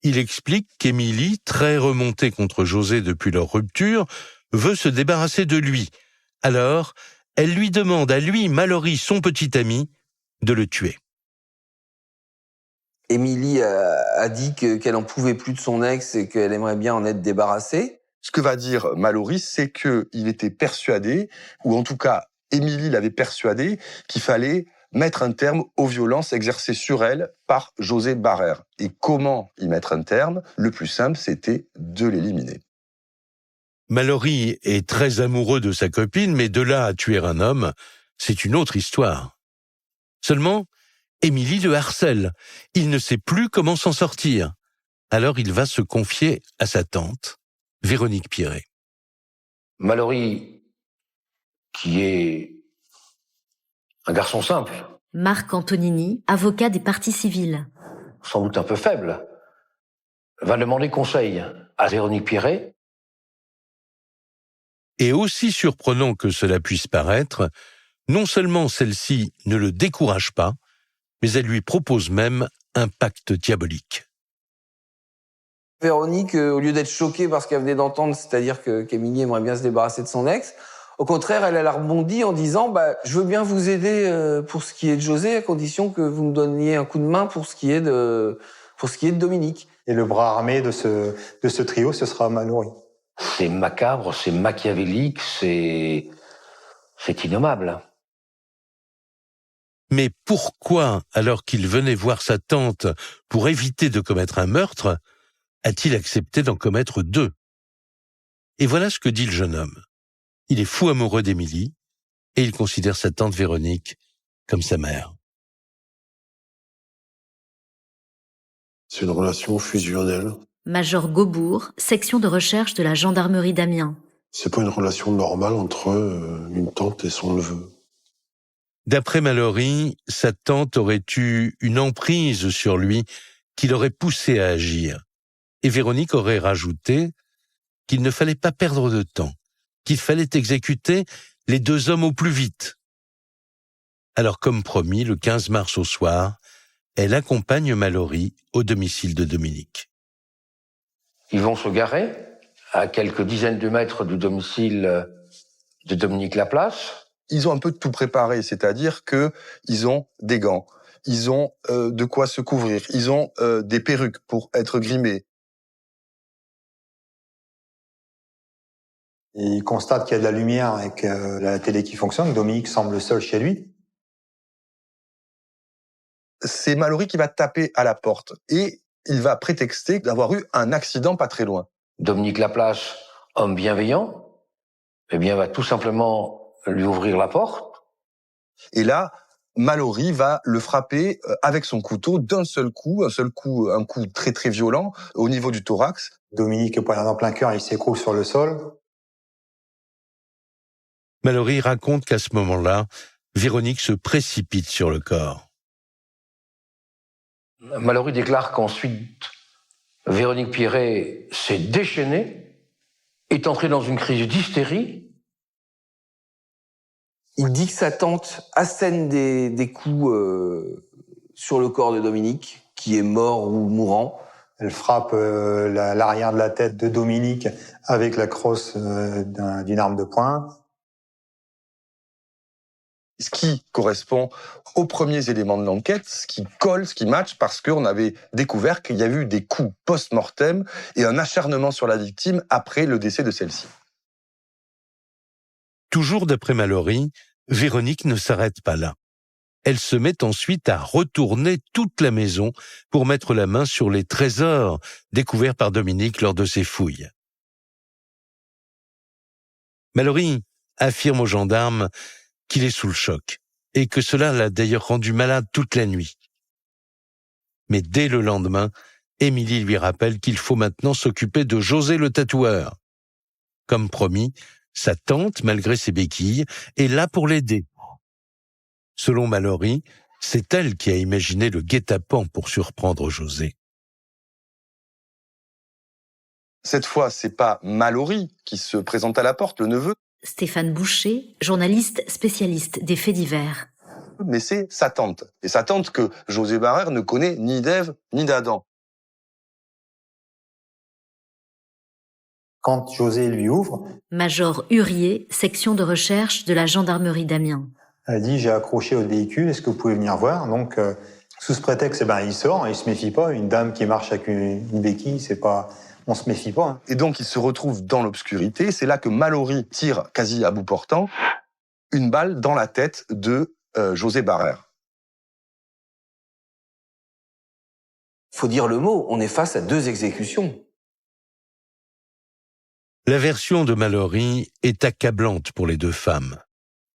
Il explique qu'Émilie, très remontée contre José depuis leur rupture, veut se débarrasser de lui. Alors, elle lui demande à lui, Mallory, son petit ami, de le tuer. Émilie a dit qu'elle en pouvait plus de son ex et qu'elle aimerait bien en être débarrassée. Ce que va dire Mallory, c'est qu'il était persuadé, ou en tout cas, Émilie l'avait persuadé, qu'il fallait mettre un terme aux violences exercées sur elle par José Barrère. Et comment y mettre un terme ? Le plus simple, c'était de l'éliminer. Mallory est très amoureux de sa copine, mais de là à tuer un homme, c'est une autre histoire. Seulement, Émilie le harcèle. Il ne sait plus comment s'en sortir. Alors il va se confier à sa tante, Véronique Piré. Mallory, qui est un garçon simple, Marc Antonini, avocat des parties civiles. sans doute un peu faible, va demander conseil à Véronique Piré. Et aussi surprenant que cela puisse paraître, non seulement celle-ci ne le décourage pas, mais elle lui propose même un pacte diabolique. Véronique, au lieu d'être choquée par ce qu'elle venait d'entendre, c'est-à-dire qu'Émilie aimerait bien se débarrasser de son ex, au contraire, elle a rebondi en disant je veux bien vous aider pour ce qui est de José, à condition que vous me donniez un coup de main pour ce qui est de Dominique. Et le bras armé de ce trio, ce sera Mallory. C'est macabre, c'est machiavélique, c'est innommable. Mais pourquoi, alors qu'il venait voir sa tante pour éviter de commettre un meurtre, a-t-il accepté d'en commettre 2 ? Et voilà ce que dit le jeune homme. Il est fou amoureux d'Émilie et il considère sa tante Véronique comme sa mère. C'est une relation fusionnelle. Major Gaubourg, section de recherche de la gendarmerie d'Amiens. C'est pas une relation normale entre une tante et son neveu. D'après Mallory, sa tante aurait eu une emprise sur lui qui l'aurait poussé à agir. Et Véronique aurait rajouté qu'il ne fallait pas perdre de temps, qu'il fallait exécuter les 2 hommes au plus vite. Alors, comme promis, le 15 mars au soir, elle accompagne Mallory au domicile de Dominique. Ils vont se garer à quelques dizaines de mètres du domicile de Dominique Laplace. Ils ont un peu de tout préparé, c'est-à-dire que ils ont des gants, ils ont de quoi se couvrir, ils ont des perruques pour être grimés. Et il constate qu'il y a de la lumière et que la télé qui fonctionne. Dominique semble seul chez lui. C'est Mallory qui va taper à la porte et il va prétexter d'avoir eu un accident pas très loin. Dominique Laplace, homme bienveillant, va tout simplement lui ouvrir la porte. Et là, Mallory va le frapper avec son couteau d'un seul coup, un coup très très violent au niveau du thorax. Dominique est poignardé en plein cœur, il s'écroule sur le sol. Mallory raconte qu'à ce moment-là, Véronique se précipite sur le corps. Mallory déclare qu'ensuite, Véronique Piré s'est déchaînée, est entrée dans une crise d'hystérie. Il dit que sa tante assène des coups sur le corps de Dominique, qui est mort ou mourant. Elle frappe l'arrière de la tête de Dominique avec la crosse d'une arme de poing. Ce qui correspond aux premiers éléments de l'enquête, ce qui colle, ce qui match, parce qu'on avait découvert qu'il y avait eu des coups post-mortem et un acharnement sur la victime après le décès de celle-ci. Toujours d'après Mallory, Véronique ne s'arrête pas là. Elle se met ensuite à retourner toute la maison pour mettre la main sur les trésors découverts par Dominique lors de ses fouilles. Mallory affirme aux gendarmes qu'il est sous le choc et que cela l'a d'ailleurs rendu malade toute la nuit. Mais dès le lendemain, Émilie lui rappelle qu'il faut maintenant s'occuper de José le tatoueur. Comme promis, sa tante, malgré ses béquilles, est là pour l'aider. Selon Mallory, c'est elle qui a imaginé le guet-apens pour surprendre José. Cette fois, c'est pas Mallory qui se présente à la porte, le neveu. Stéphane Boucher, journaliste spécialiste des faits divers. Mais c'est sa tante. Et sa tante que José Barrère ne connaît ni d'Ève ni d'Adam. Quand José lui ouvre, Major Hurier, section de recherche de la gendarmerie d'Amiens. Elle dit « J'ai accroché au véhicule, est-ce que vous pouvez venir voir ?» Donc, sous ce prétexte, il sort et il se méfie pas. Une dame qui marche avec une béquille, c'est pas... On se méfie pas. Hein. Et donc, il se retrouve dans l'obscurité. C'est là que Mallory tire, quasi à bout portant, une balle dans la tête de José Barrère. Faut dire le mot, on est face à 2 exécutions. La version de Mallory est accablante pour les deux femmes.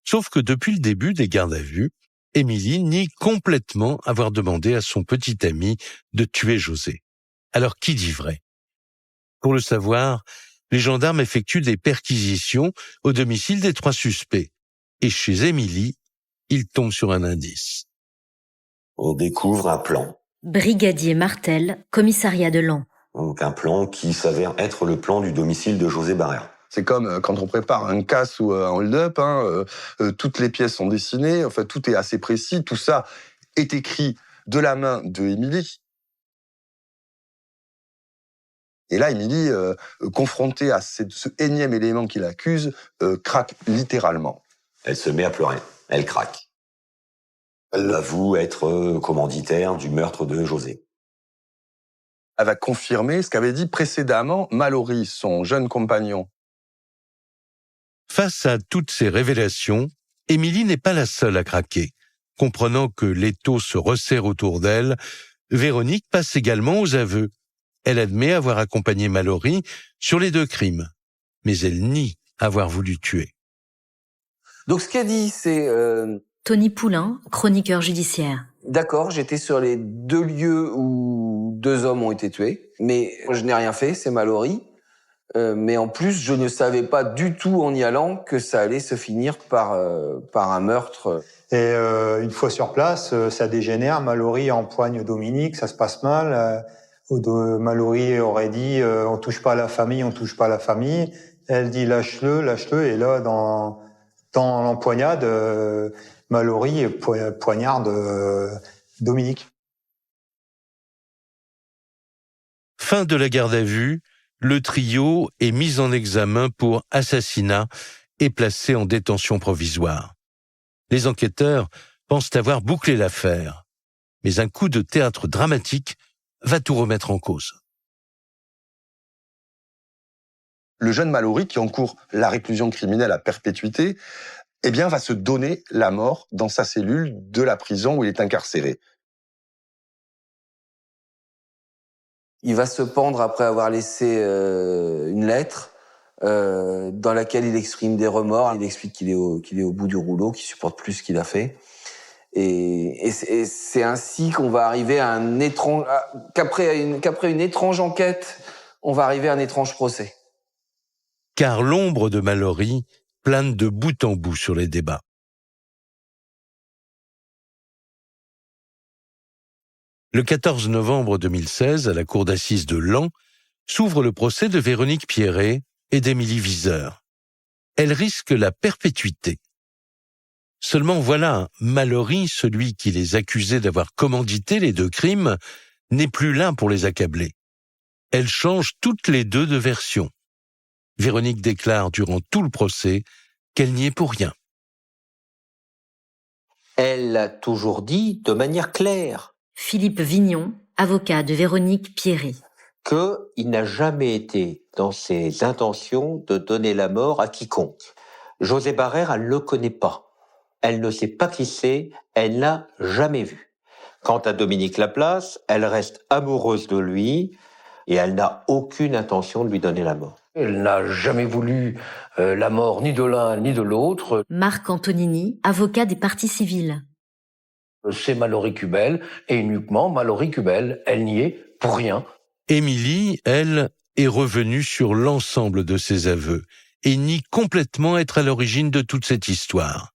Sauf que depuis le début des gardes à vue, Émilie nie complètement avoir demandé à son petit ami de tuer José. Alors qui dit vrai? Pour le savoir, les gendarmes effectuent des perquisitions au domicile des 3 suspects. Et chez Émilie, ils tombent sur un indice. On découvre un plan. Brigadier Martel, commissariat de Laon. Donc un plan qui s'avère être le plan du domicile de José Barrère. C'est comme quand on prépare un casse ou un hold-up, toutes les pièces sont dessinées, enfin tout est assez précis, tout ça est écrit de la main de Émilie. Et là, Émilie, confrontée à ce énième élément qui l'accuse, craque littéralement. Elle se met à pleurer, elle craque. Elle avoue être commanditaire du meurtre de José. Elle va confirmer ce qu'avait dit précédemment Mallory, son jeune compagnon. Face à toutes ces révélations, Émilie n'est pas la seule à craquer. Comprenant que l'étau se resserre autour d'elle, Véronique passe également aux aveux. Elle admet avoir accompagné Mallory sur les 2 crimes, mais elle nie avoir voulu tuer. Donc ce qu'elle dit, c'est... Tony Poulain, chroniqueur judiciaire. D'accord, j'étais sur les 2 lieux où 2 hommes ont été tués, mais je n'ai rien fait, c'est Mallory. Mais en plus, je ne savais pas du tout en y allant que ça allait se finir par un meurtre. Et une fois sur place, ça dégénère. Mallory empoigne Dominique, ça se passe mal. Mallory aurait dit on touche pas à la famille, on touche pas à la famille. Elle dit lâche-le, lâche-le. Et là, dans l'empoignade, Mallory poignarde Dominique. Fin de la garde à vue, le trio est mis en examen pour assassinat et placé en détention provisoire. Les enquêteurs pensent avoir bouclé l'affaire, mais un coup de théâtre dramatique va tout remettre en cause. Le jeune Mallory, qui encourt la réclusion criminelle à perpétuité, va se donner la mort dans sa cellule de la prison où il est incarcéré. Il va se pendre après avoir laissé une lettre dans laquelle il exprime des remords. Il explique qu'il est au bout du rouleau, qu'il supporte plus ce qu'il a fait. Et c'est ainsi qu'on va arriver à qu'après une étrange enquête, on va arriver à un étrange procès. Car l'ombre de Mallory plane de bout en bout sur les débats. Le 14 novembre 2016, à la cour d'assises de Laon, s'ouvre le procès de Véronique Pierret et d'Émilie Viseur. Elle risque la perpétuité. Seulement voilà, Mallory, celui qui les accusait d'avoir commandité les 2 crimes, n'est plus là pour les accabler. Elles changent toutes les 2 de version. Véronique déclare durant tout le procès qu'elle n'y est pour rien. Elle a toujours dit de manière claire. Philippe Vignon, avocat de Véronique Pierret. Qu'il n'a jamais été dans ses intentions de donner la mort à quiconque. José Barrère, elle ne le connaît pas. Elle ne sait pas qui c'est, elle l'a jamais vu. Quant à Dominique Laplace, elle reste amoureuse de lui et elle n'a aucune intention de lui donner la mort. Elle n'a jamais voulu la mort ni de l'un ni de l'autre. Marc Antonini, avocat des parties civiles. C'est Mallory Cubel, et uniquement Mallory Cubel. Elle n'y est pour rien. Émilie, elle, est revenue sur l'ensemble de ses aveux et nie complètement être à l'origine de toute cette histoire.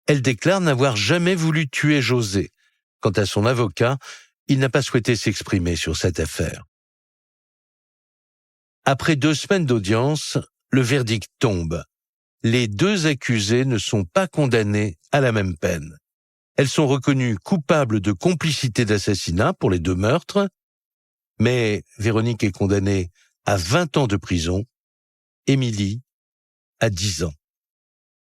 Elle déclare n'avoir jamais voulu tuer José. Quant à son avocat, il n'a pas souhaité s'exprimer sur cette affaire. Après 2 semaines d'audience, le verdict tombe. Les 2 accusés ne sont pas condamnés à la même peine. Elles sont reconnues coupables de complicité d'assassinat pour les 2 meurtres, mais Véronique est condamnée à 20 ans de prison, Émilie à 10 ans.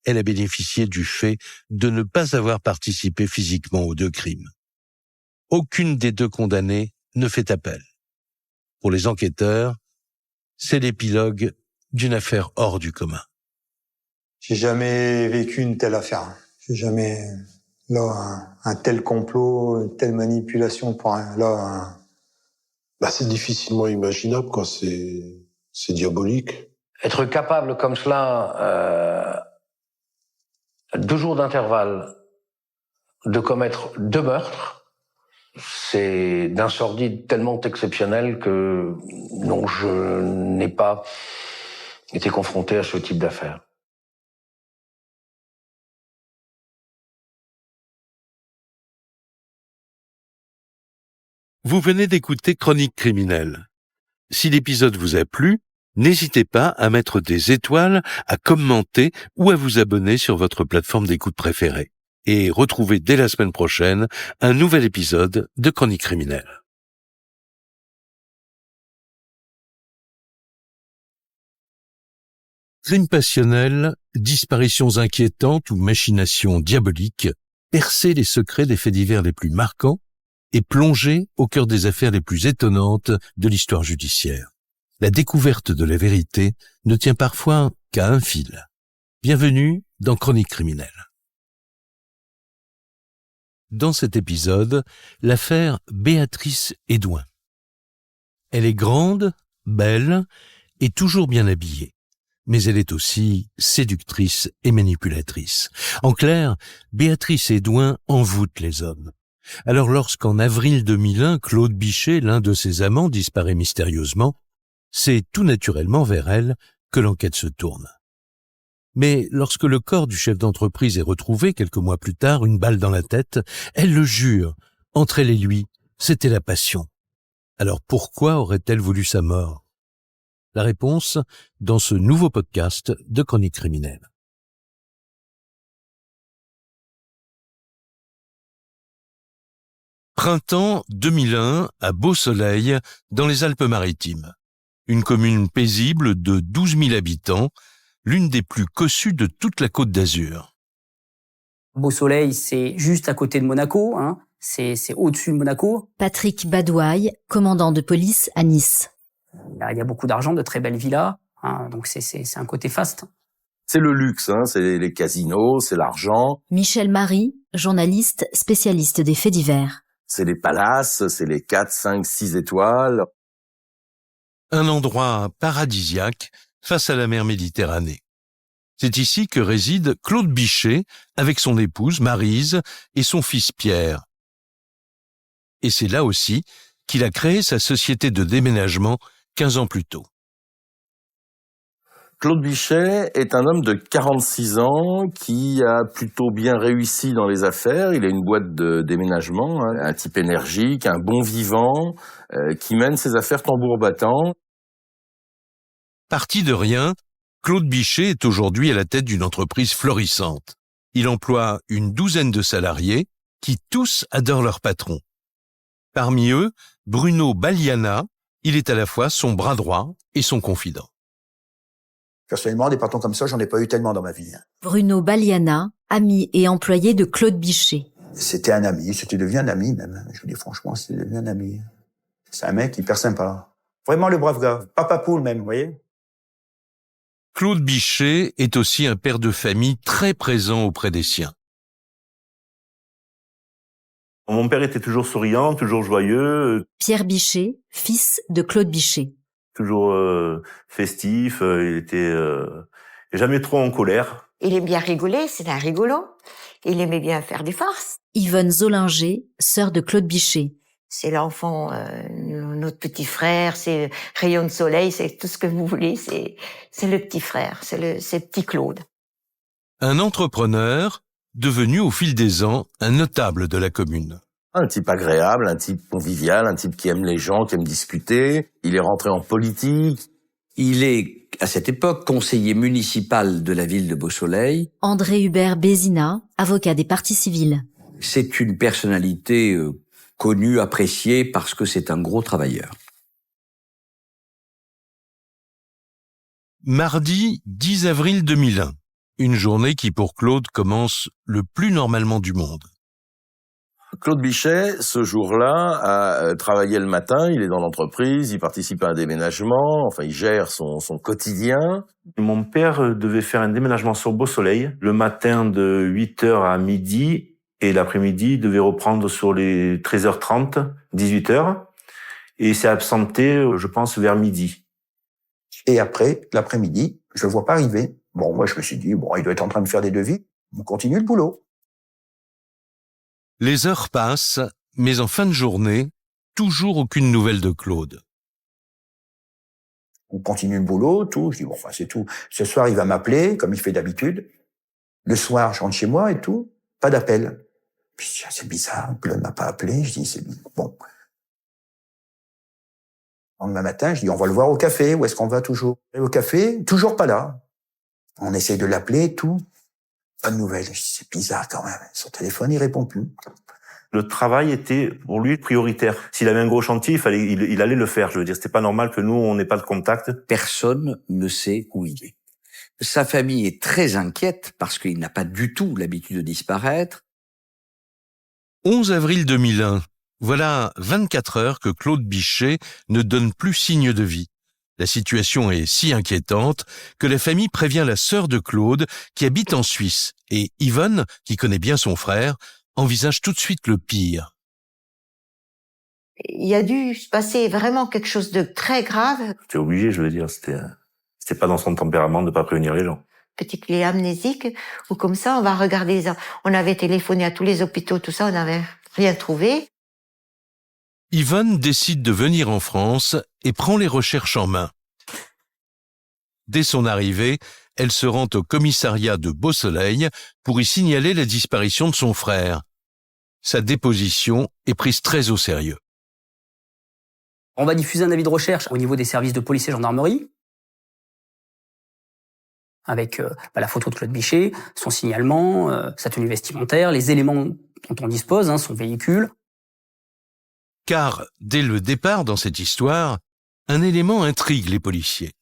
Elle a bénéficié du fait de ne pas avoir participé physiquement aux 2 crimes. Aucune des 2 condamnées ne fait appel. Pour les enquêteurs, c'est l'épilogue d'une affaire hors du commun. J'ai jamais vécu une telle affaire. J'ai jamais... Là, un tel complot, une telle manipulation pour c'est difficilement imaginable, quoi. C'est diabolique. Être capable comme cela, 2 jours d'intervalle, de commettre 2 meurtres, c'est d'un sordide tellement exceptionnel que non, je n'ai pas été confronté à ce type d'affaires. Vous venez d'écouter Chronique criminelle. Si l'épisode vous a plu, n'hésitez pas à mettre des étoiles, à commenter ou à vous abonner sur votre plateforme d'écoute préférée. Et retrouvez dès la semaine prochaine un nouvel épisode de Chronique criminelle. Crime passionnel, disparitions inquiétantes ou machinations diaboliques, percez les secrets des faits divers les plus marquants et plongez au cœur des affaires les plus étonnantes de l'histoire judiciaire. La découverte de la vérité ne tient parfois qu'à un fil. Bienvenue dans Chronique criminelle. Dans cet épisode, l'affaire Béatrice Hédouin. Elle est grande, belle et toujours bien habillée. Mais elle est aussi séductrice et manipulatrice. En clair, Béatrice Hédouin envoûte les hommes. Alors lorsqu'en avril 2001, Claude Bichet, l'un de ses amants, disparaît mystérieusement, c'est tout naturellement vers elle que l'enquête se tourne. Mais lorsque le corps du chef d'entreprise est retrouvé quelques mois plus tard, une balle dans la tête, elle le jure, entre elle et lui, c'était la passion. Alors pourquoi aurait-elle voulu sa mort ? La réponse dans ce nouveau podcast de Chronique criminelle. Printemps 2001 à Beau-Soleil, dans les Alpes-Maritimes. Une commune paisible de 12 000 habitants, l'une des plus cossues de toute la Côte d'Azur. Beau-Soleil, c'est juste à côté de Monaco, c'est au-dessus de Monaco. Patrick Badouaille, commandant de police à Nice. Il y a beaucoup d'argent, de très belles villas, donc c'est un côté faste. C'est le luxe, c'est les casinos, c'est l'argent. Michel Marie, journaliste spécialiste des faits divers. C'est les palaces, c'est les 4, 5, 6 étoiles. Un endroit paradisiaque face à la mer Méditerranée. C'est ici que réside Claude Bichet avec son épouse Maryse et son fils Pierre. Et c'est là aussi qu'il a créé sa société de déménagement 15 ans plus tôt. Claude Bichet est un homme de 46 ans qui a plutôt bien réussi dans les affaires. Il a une boîte de déménagement, un type énergique, un bon vivant, qui mène ses affaires tambour battant. Parti de rien, Claude Bichet est aujourd'hui à la tête d'une entreprise florissante. Il emploie une 12aine de salariés qui tous adorent leur patron. Parmi eux, Bruno Baliana, il est à la fois son bras droit et son confident. Personnellement, des patrons comme ça, j'en ai pas eu tellement dans ma vie. Bruno Baliana, ami et employé de Claude Bichet. C'était un ami, c'était devenu un ami même. Je vous dis franchement, c'est devenu un ami. C'est un mec hyper sympa. Vraiment le brave gars. Papa poule même, vous voyez. Claude Bichet est aussi un père de famille très présent auprès des siens. Mon père était toujours souriant, toujours joyeux. Pierre Bichet, fils de Claude Bichet. Toujours festif, il était jamais trop en colère. Il aime bien rigoler, c'est un rigolo. Il aimait bien faire des farces. Yvonne Zollinger, sœur de Claude Bichet. C'est l'enfant, notre petit frère, c'est rayon de soleil, c'est tout ce que vous voulez, c'est le petit frère, c'est petit Claude. Un entrepreneur devenu au fil des ans un notable de la commune. Un type agréable, un type convivial, un type qui aime les gens, qui aime discuter. Il est rentré en politique. Il est, à cette époque, conseiller municipal de la ville de Beau-Soleil. André Hubert Bézina, avocat des parties civiles. C'est une personnalité connue, appréciée, parce que c'est un gros travailleur. Mardi 10 avril 2001. Une journée qui, pour Claude, commence le plus normalement du monde. Claude Bichet, ce jour-là, a travaillé le matin, il est dans l'entreprise, il participe à un déménagement, enfin il gère son quotidien. Mon père devait faire un déménagement sur Beau-Soleil, le matin de 8h à midi, et l'après-midi, il devait reprendre sur les 13h30, 18h, et il s'est absenté, je pense, vers midi. Et après, l'après-midi, je le vois pas arriver. Bon, moi, je me suis dit, bon, il doit être en train de faire des devis. On continue le boulot. Les heures passent, mais en fin de journée, toujours aucune nouvelle de Claude. On continue le boulot, tout. Je dis, bon, enfin, c'est tout. Ce soir, il va m'appeler, comme il fait d'habitude. Le soir, je rentre chez moi et tout. Pas d'appel. Puis, je dis, c'est bizarre, Claude m'a pas appelé. Je dis, c'est bon. Le lendemain matin, je dis, on va le voir au café. Où est-ce qu'on va toujours? Et au café, toujours pas là. On essaye de l'appeler, tout. Pas de nouvelles. Je dis, c'est bizarre quand même. Son téléphone, il répond plus. Le travail était pour lui prioritaire. S'il avait un gros chantier, il allait le faire. Je veux dire, c'était pas normal que nous, on n'ait pas de contact. Personne ne sait où il est. Sa famille est très inquiète parce qu'il n'a pas du tout l'habitude de disparaître. 11 avril 2001. Voilà 24 heures que Claude Bichet ne donne plus signe de vie. La situation est si inquiétante que la famille prévient la sœur de Claude qui habite en Suisse et Yvonne, qui connaît bien son frère, envisage tout de suite le pire. Il y a dû se passer vraiment quelque chose de très grave. J'étais obligé, je veux dire, c'était pas dans son tempérament de pas prévenir les gens. Petite clé amnésique, ou comme ça, on va regarder les... On avait téléphoné à tous les hôpitaux, tout ça, on n'avait rien trouvé. Yvonne décide de venir en France et prend les recherches en main. Dès son arrivée, elle se rend au commissariat de Beausoleil pour y signaler la disparition de son frère. Sa déposition est prise très au sérieux. On va diffuser un avis de recherche au niveau des services de police et gendarmerie, avec la photo de Claude Bichet, son signalement, sa tenue vestimentaire, les éléments dont on dispose, son véhicule. Car, dès le départ dans cette histoire, un élément intrigue les policiers.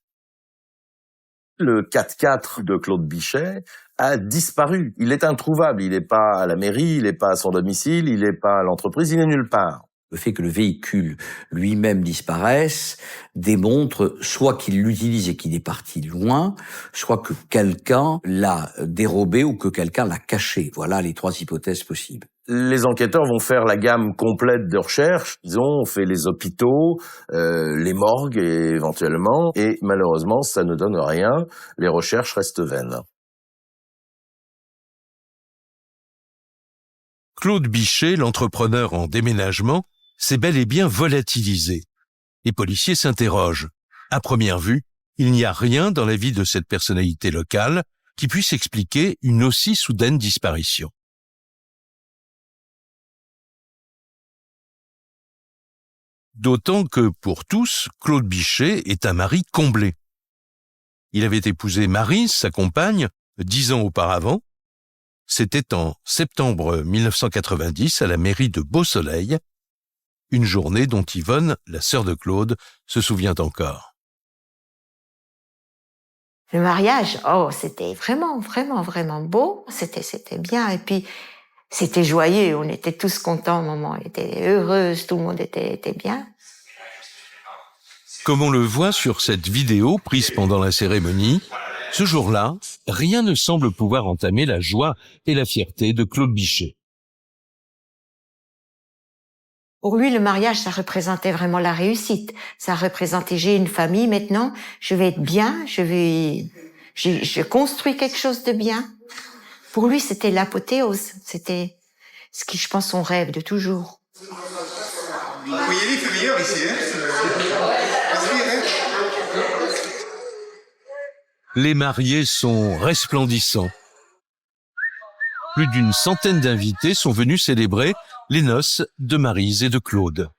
Le 4x4 de Claude Bichet a disparu. Il est introuvable. Il n'est pas à la mairie, il n'est pas à son domicile, il n'est pas à l'entreprise, il n'est nulle part. Le fait que le véhicule lui-même disparaisse démontre soit qu'il l'utilise et qu'il est parti loin, soit que quelqu'un l'a dérobé ou que quelqu'un l'a caché. Voilà les trois hypothèses possibles. Les enquêteurs vont faire la gamme complète de recherche. Ils ont fait les hôpitaux, les morgues éventuellement, et malheureusement, ça ne donne rien. Les recherches restent vaines. Claude Bichet, l'entrepreneur en déménagement, s'est bel et bien volatilisé. Les policiers s'interrogent. À première vue, il n'y a rien dans la vie de cette personnalité locale qui puisse expliquer une aussi soudaine disparition. D'autant que, pour tous, Claude Bichet est un mari comblé. Il avait épousé Marie, sa compagne, 10 ans auparavant. C'était en septembre 1990 à la mairie de Beausoleil, une journée dont Yvonne, la sœur de Claude, se souvient encore. Le mariage, c'était vraiment, vraiment, vraiment beau. C'était bien. Et puis, c'était joyeux. On était tous contents, maman était heureuse, tout le monde était bien. Comme on le voit sur cette vidéo prise pendant la cérémonie, ce jour-là, rien ne semble pouvoir entamer la joie et la fierté de Claude Bichet. Pour lui, le mariage, ça représentait vraiment la réussite. Ça représentait, j'ai une famille maintenant, je vais être bien, je construis quelque chose de bien. Pour lui, c'était l'apothéose. C'était ce qui, je pense, son rêve de toujours. Vous voyez, il fait meilleur ici, Les mariés sont resplendissants. Plus d'une centaine d'invités sont venus célébrer les noces de Maryse et de Claude.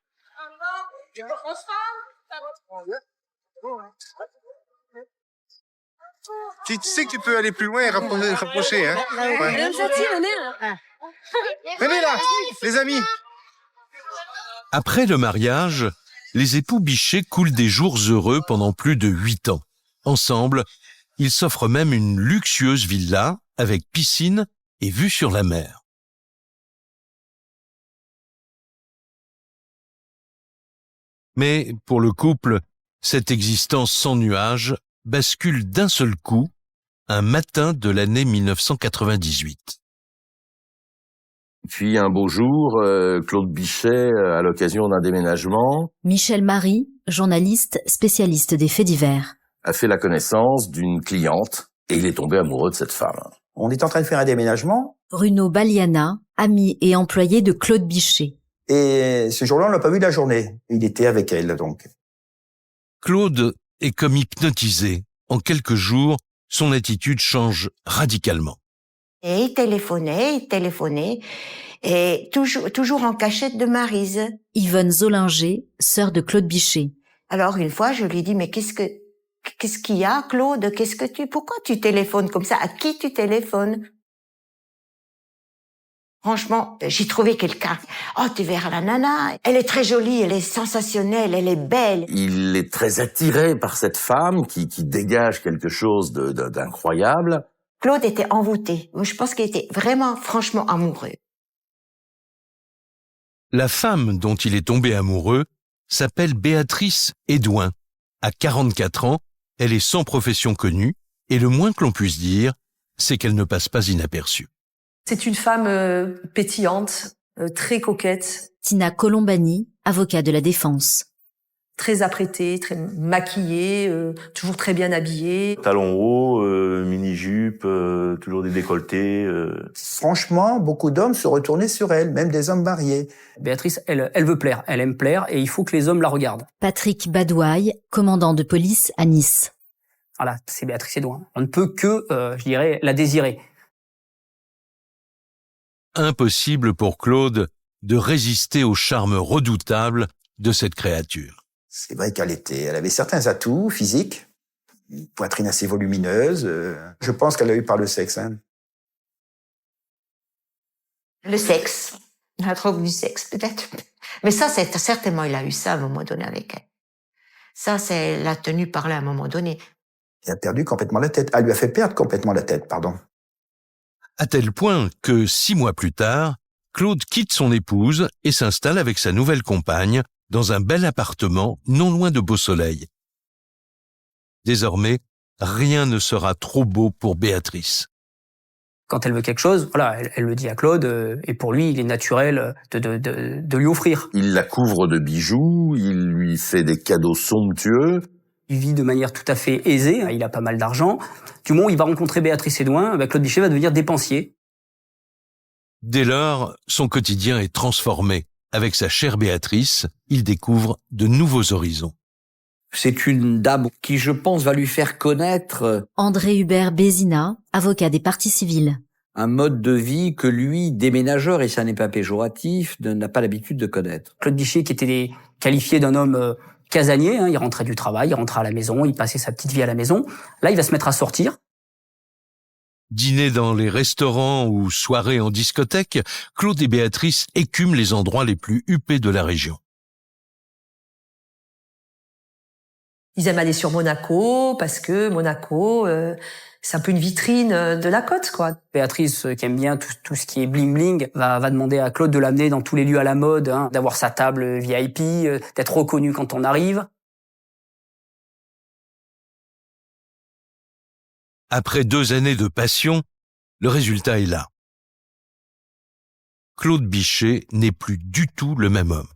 Tu sais que tu peux aller plus loin et rapprocher, hein? Ouais. Venez là, les amis. Après le mariage, les époux Bichet coulent des jours heureux pendant plus de 8 ans. Ensemble, ils s'offrent même une luxueuse villa avec piscine et vue sur la mer. Mais pour le couple, cette existence sans nuages bascule d'un seul coup, un matin de l'année 1998. Puis un beau jour, Claude Bichet, à l'occasion d'un déménagement, Michel Marie, journaliste spécialiste des faits divers. a fait la connaissance d'une cliente et il est tombé amoureux de cette femme. On est en train de faire un déménagement. Bruno Baliana, ami et employé de Claude Bichet. Et ce jour-là, on l'a pas vu de la journée. Il était avec elle, donc. Claude est comme hypnotisé. En quelques jours, son attitude change radicalement. Et il téléphonait, et toujours en cachette de Maryse. Yvonne Zollinger, sœur de Claude Bichet. Alors une fois, je lui dis, mais qu'est-ce qu'il y a, Claude? Pourquoi tu téléphones comme ça? À qui tu téléphones? Franchement, j'ai trouvé quelqu'un. Oh, tu verras la nana. Elle est très jolie, elle est sensationnelle, elle est belle. Il est très attiré par cette femme qui dégage quelque chose d'incroyable. Claude était envoûté. Je pense qu'il était vraiment, franchement amoureux. La femme dont il est tombé amoureux s'appelle Béatrice Edouin. À 44 ans, elle est sans profession connue et le moins que l'on puisse dire, c'est qu'elle ne passe pas inaperçue. C'est une femme pétillante, très coquette. Tina Colombani, avocat de la défense. Très apprêtée, très maquillée, toujours très bien habillée. Talons hauts, mini-jupe, toujours des décolletés. Franchement, beaucoup d'hommes se retournaient sur elle, même des hommes mariés. Béatrice, elle veut plaire, elle aime plaire et il faut que les hommes la regardent. Patrick Badouaille, commandant de police à Nice. Voilà, c'est Béatrice Edouin. On ne peut que, je dirais, la désirer. Impossible pour Claude de résister au charme redoutable de cette créature. C'est vrai elle avait certains atouts physiques, une poitrine assez volumineuse. Je pense qu'elle a eu par le sexe. Hein. Le sexe. La drogue du sexe, peut-être. Mais ça, c'est certainement, il a eu ça à un moment donné avec elle. Ça, c'est l'a tenu par là à un moment donné. Elle a perdu complètement la tête. Elle lui a fait perdre complètement la tête, pardon. À tel point que 6 mois plus tard, Claude quitte son épouse et s'installe avec sa nouvelle compagne dans un bel appartement non loin de Beausoleil. Désormais, rien ne sera trop beau pour Béatrice. Quand elle veut quelque chose, voilà, elle le dit à Claude, et pour lui, il est naturel de lui offrir. Il la couvre de bijoux, il lui fait des cadeaux somptueux. Il vit de manière tout à fait aisée, il a pas mal d'argent. Du moment où il va rencontrer Béatrice Edouin, Claude Bichet va devenir dépensier. Dès lors, son quotidien est transformé. Avec sa chère Béatrice, il découvre de nouveaux horizons. C'est une dame qui, je pense, va lui faire connaître André Hubert Bézina, avocat des parties civiles. un mode de vie que lui, déménageur, et ça n'est pas péjoratif, n'a pas l'habitude de connaître. Claude Bichet, qui était qualifié d'un homme casanier, il rentrait du travail, il rentrait à la maison, il passait sa petite vie à la maison. Là, il va se mettre à sortir. Dîner dans les restaurants ou soirées en discothèque, Claude et Béatrice écument les endroits les plus huppés de la région. Ils aiment aller sur Monaco parce que Monaco, c'est un peu une vitrine de la côte, quoi. Béatrice, qui aime bien tout ce qui est bling-bling, va demander à Claude de l'amener dans tous les lieux à la mode, d'avoir sa table VIP, d'être reconnu quand on arrive. Après 2 années de passion, le résultat est là. Claude Bichet n'est plus du tout le même homme.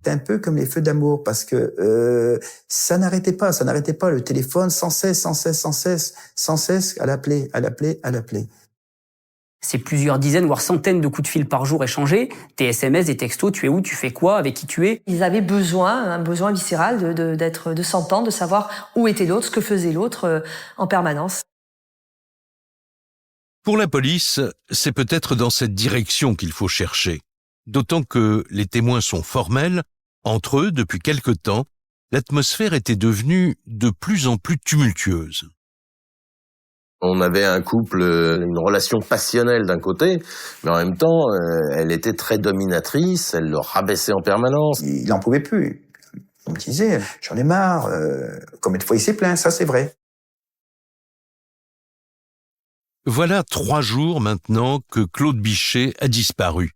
C'est un peu comme les feux d'amour, parce que ça n'arrêtait pas, le téléphone sans cesse, à l'appeler. C'est plusieurs dizaines, voire centaines de coups de fil par jour échangés, des SMS, des textos, tu es où, tu fais quoi, avec qui tu es. Ils avaient un besoin viscéral de s'entendre, de savoir où était l'autre, ce que faisait l'autre en permanence. Pour la police, c'est peut-être dans cette direction qu'il faut chercher. D'autant que les témoins sont formels, entre eux, depuis quelque temps, l'atmosphère était devenue de plus en plus tumultueuse. On avait un couple, une relation passionnelle d'un côté, mais en même temps, elle était très dominatrice, elle le rabaissait en permanence. Il n'en pouvait plus. Il me disait, j'en ai marre, combien de fois il s'est plaint, ça c'est vrai. Voilà 3 jours maintenant que Claude Bichet a disparu.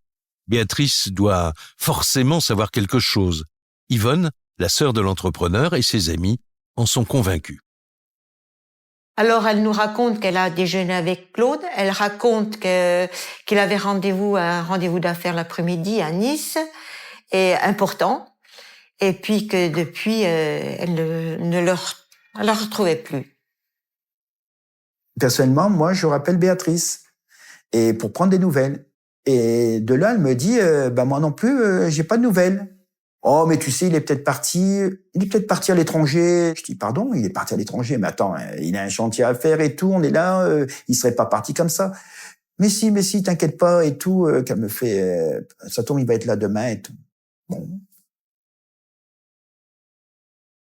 Béatrice doit forcément savoir quelque chose. Yvonne, la sœur de l'entrepreneur, et ses amis en sont convaincus. Alors, elle nous raconte qu'elle a déjeuné avec Claude. Elle raconte qu'il avait un rendez-vous d'affaires l'après-midi à Nice, et important. et puis que depuis, elle ne le retrouvait plus. Personnellement, moi, je rappelle Béatrice et pour prendre des nouvelles. Et de là, elle me dit, moi non plus, j'ai pas de nouvelles. Oh, mais tu sais, il est peut-être parti à l'étranger. Je dis, pardon, il est parti à l'étranger, mais attends, il a un chantier à faire et tout, on est là, il serait pas parti comme ça. Mais si, t'inquiète pas et tout, qu'elle me fait, ça tombe, il va être là demain et tout. Bon.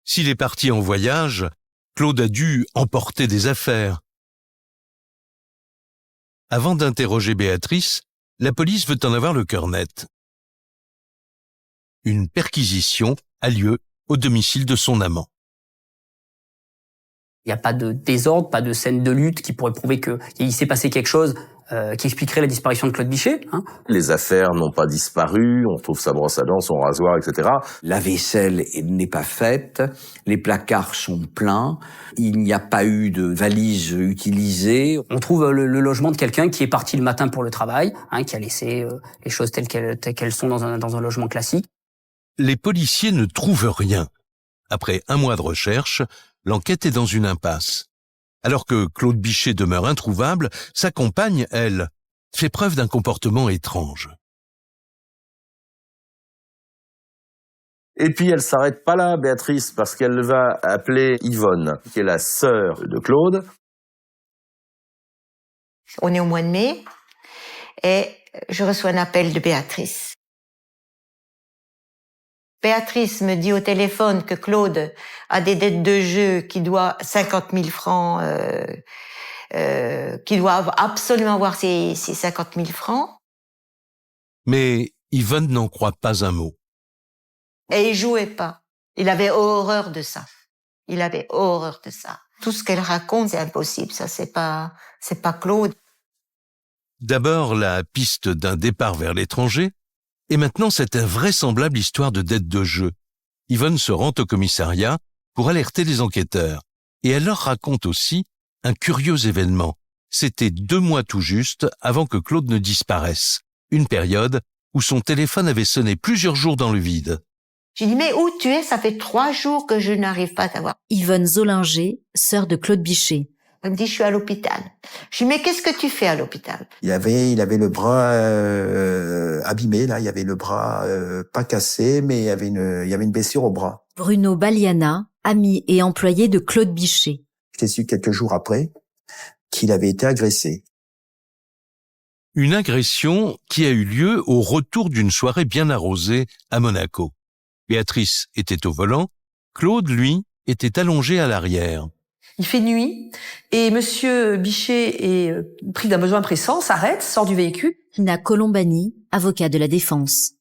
S'il est parti en voyage, Claude a dû emporter des affaires. Avant d'interroger Béatrice, la police veut en avoir le cœur net. Une perquisition a lieu au domicile de son amant. Il n'y a pas de désordre, pas de scène de lutte qui pourrait prouver qu'il s'est passé quelque chose qui expliquerait la disparition de Claude Bichet. Les affaires n'ont pas disparu, on trouve sa brosse à dents, son rasoir, etc. La vaisselle n'est pas faite, les placards sont pleins, il n'y a pas eu de valise utilisée. On trouve le logement de quelqu'un qui est parti le matin pour le travail, qui a laissé les choses telles qu'elles sont dans un logement classique. Les policiers ne trouvent rien. Après un mois de recherche, l'enquête est dans une impasse. Alors que Claude Bichet demeure introuvable, sa compagne, elle, fait preuve d'un comportement étrange. Et puis elle s'arrête pas là, Béatrice, parce qu'elle va appeler Yvonne, qui est la sœur de Claude. On est au mois de mai et je reçois un appel de Béatrice. Béatrice me dit au téléphone que Claude a des dettes de jeu, qui doit 50 000 francs, qu'il doit absolument avoir ces 50 000 francs. Mais Yvonne n'en croit pas un mot. Et il jouait pas. Il avait horreur de ça. Tout ce qu'elle raconte, c'est impossible. Ça, c'est pas Claude. D'abord, la piste d'un départ vers l'étranger, et maintenant cette invraisemblable histoire de dette de jeu. Yvonne se rend au commissariat pour alerter les enquêteurs. Et elle leur raconte aussi un curieux événement. C'était 2 mois tout juste avant que Claude ne disparaisse. Une période où son téléphone avait sonné plusieurs jours dans le vide. J'ai dit, mais où tu es? Ça fait 3 jours que je n'arrive pas à t'avoir. Yvonne Zollinger, sœur de Claude Bichet. Elle me dit, je suis à l'hôpital. Je dis, mais qu'est-ce que tu fais à l'hôpital? Il avait le bras abîmé, là. Il y avait le bras pas cassé, mais il y avait une blessure au bras. Bruno Baliana, ami et employé de Claude Bichet. J'ai su quelques jours après qu'il avait été agressé. Une agression qui a eu lieu au retour d'une soirée bien arrosée à Monaco. Béatrice était au volant, Claude, lui, était allongé à l'arrière. Il fait nuit et monsieur Bichet est pris d'un besoin pressant, s'arrête, sort du véhicule. Tina Colombani, avocat de la défense.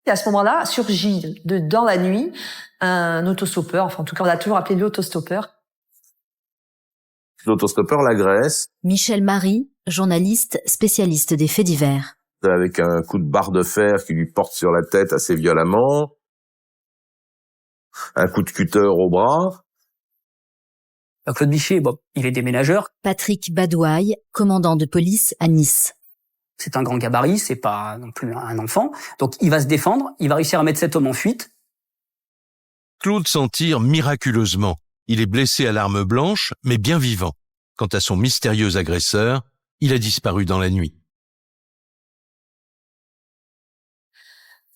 Et à ce moment-là, surgit dans la nuit un autostoppeur, enfin en tout cas on a toujours appelé l'autostoppeur. L'autostoppeur l'agresse. Michel Marie, journaliste spécialiste des faits divers. Avec un coup de barre de fer qui lui porte sur la tête assez violemment. Un coup de cutter au bras. Claude Bichet, il est déménageur. Patrick Badouaille, commandant de police à Nice. C'est un grand gabarit, c'est pas non plus un enfant. Donc il va se défendre, il va réussir à mettre cet homme en fuite. Claude s'en tire miraculeusement. Il est blessé à l'arme blanche, mais bien vivant. Quant à son mystérieux agresseur, il a disparu dans la nuit.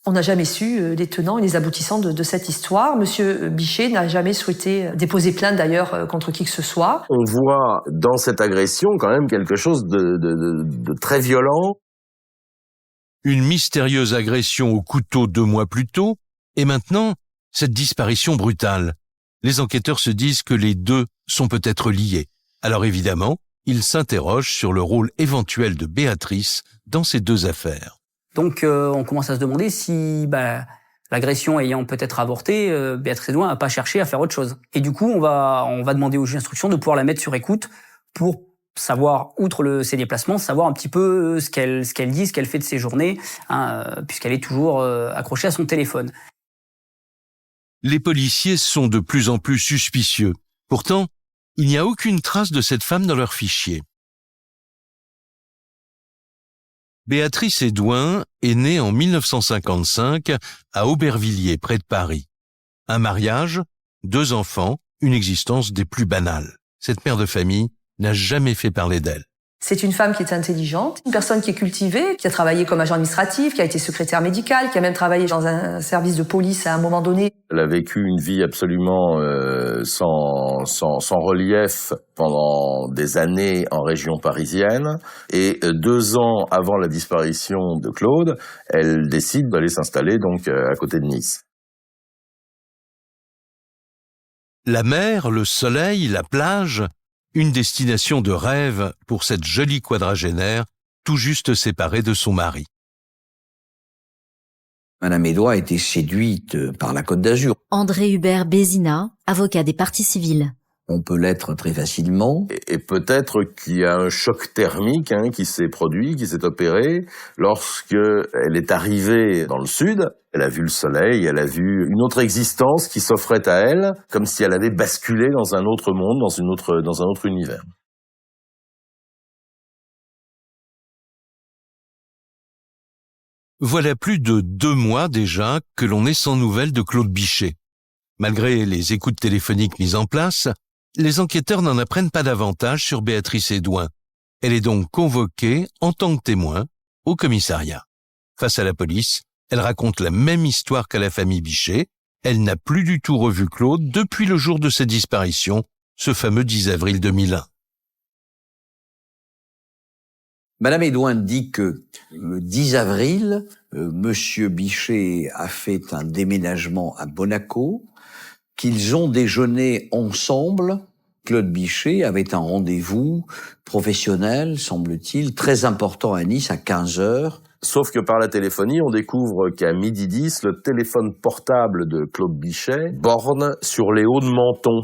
On n'a jamais su les tenants et les aboutissants de cette histoire. Monsieur Bichet n'a jamais souhaité déposer plainte d'ailleurs contre qui que ce soit. On voit dans cette agression quand même quelque chose de très violent. Une mystérieuse agression au couteau 2 mois plus tôt, et maintenant, cette disparition brutale. Les enquêteurs se disent que les deux sont peut-être liés. Alors évidemment, ils s'interrogent sur le rôle éventuel de Béatrice dans ces 2 affaires. Donc on commence à se demander si l'agression ayant peut-être avorté, Béatrice Douin n'a pas cherché à faire autre chose. Et du coup, on va demander au juge d'instruction de pouvoir la mettre sur écoute pour savoir, outre ses déplacements, savoir un petit peu ce qu'elle dit, ce qu'elle fait de ses journées, puisqu'elle est toujours accrochée à son téléphone. Les policiers sont de plus en plus suspicieux. Pourtant, il n'y a aucune trace de cette femme dans leur fichier. Béatrice Hédouin est née en 1955 à Aubervilliers, près de Paris. Un mariage, 2 enfants, une existence des plus banales. Cette mère de famille n'a jamais fait parler d'elle. C'est une femme qui est intelligente, une personne qui est cultivée, qui a travaillé comme agent administratif, qui a été secrétaire médicale, qui a même travaillé dans un service de police à un moment donné. Elle a vécu une vie absolument sans relief pendant des années en région parisienne. Et 2 ans avant la disparition de Claude, elle décide d'aller s'installer donc à côté de Nice. La mer, le soleil, la plage, une destination de rêve pour cette jolie quadragénaire, tout juste séparée de son mari. Madame Hédouin a été séduite par la Côte d'Azur. André Hubert Bézina, avocat des parties civiles. On peut l'être très facilement. Et peut-être qu'il y a un choc thermique qui s'est produit, qui s'est opéré lorsque elle est arrivée dans le sud. Elle a vu le soleil, elle a vu une autre existence qui s'offrait à elle, comme si elle avait basculé dans un autre monde, dans un autre univers. Voilà plus de 2 mois déjà que l'on est sans nouvelles de Claude Bichet. Malgré les écoutes téléphoniques mises en place, les enquêteurs n'en apprennent pas davantage sur Béatrice Hédouin. Elle est donc convoquée en tant que témoin au commissariat. Face à la police, elle raconte la même histoire qu'à la famille Bichet. Elle n'a plus du tout revu Claude depuis le jour de sa disparition, ce fameux 10 avril 2001. Madame Hédouin dit que le 10 avril, Monsieur Bichet a fait un déménagement à Monaco, qu'ils ont déjeuné ensemble. Claude Bichet avait un rendez-vous professionnel, semble-t-il, très important à Nice à 15h. Sauf que par la téléphonie, on découvre qu'à 12h10, le téléphone portable de Claude Bichet borne sur les hauts de Menton.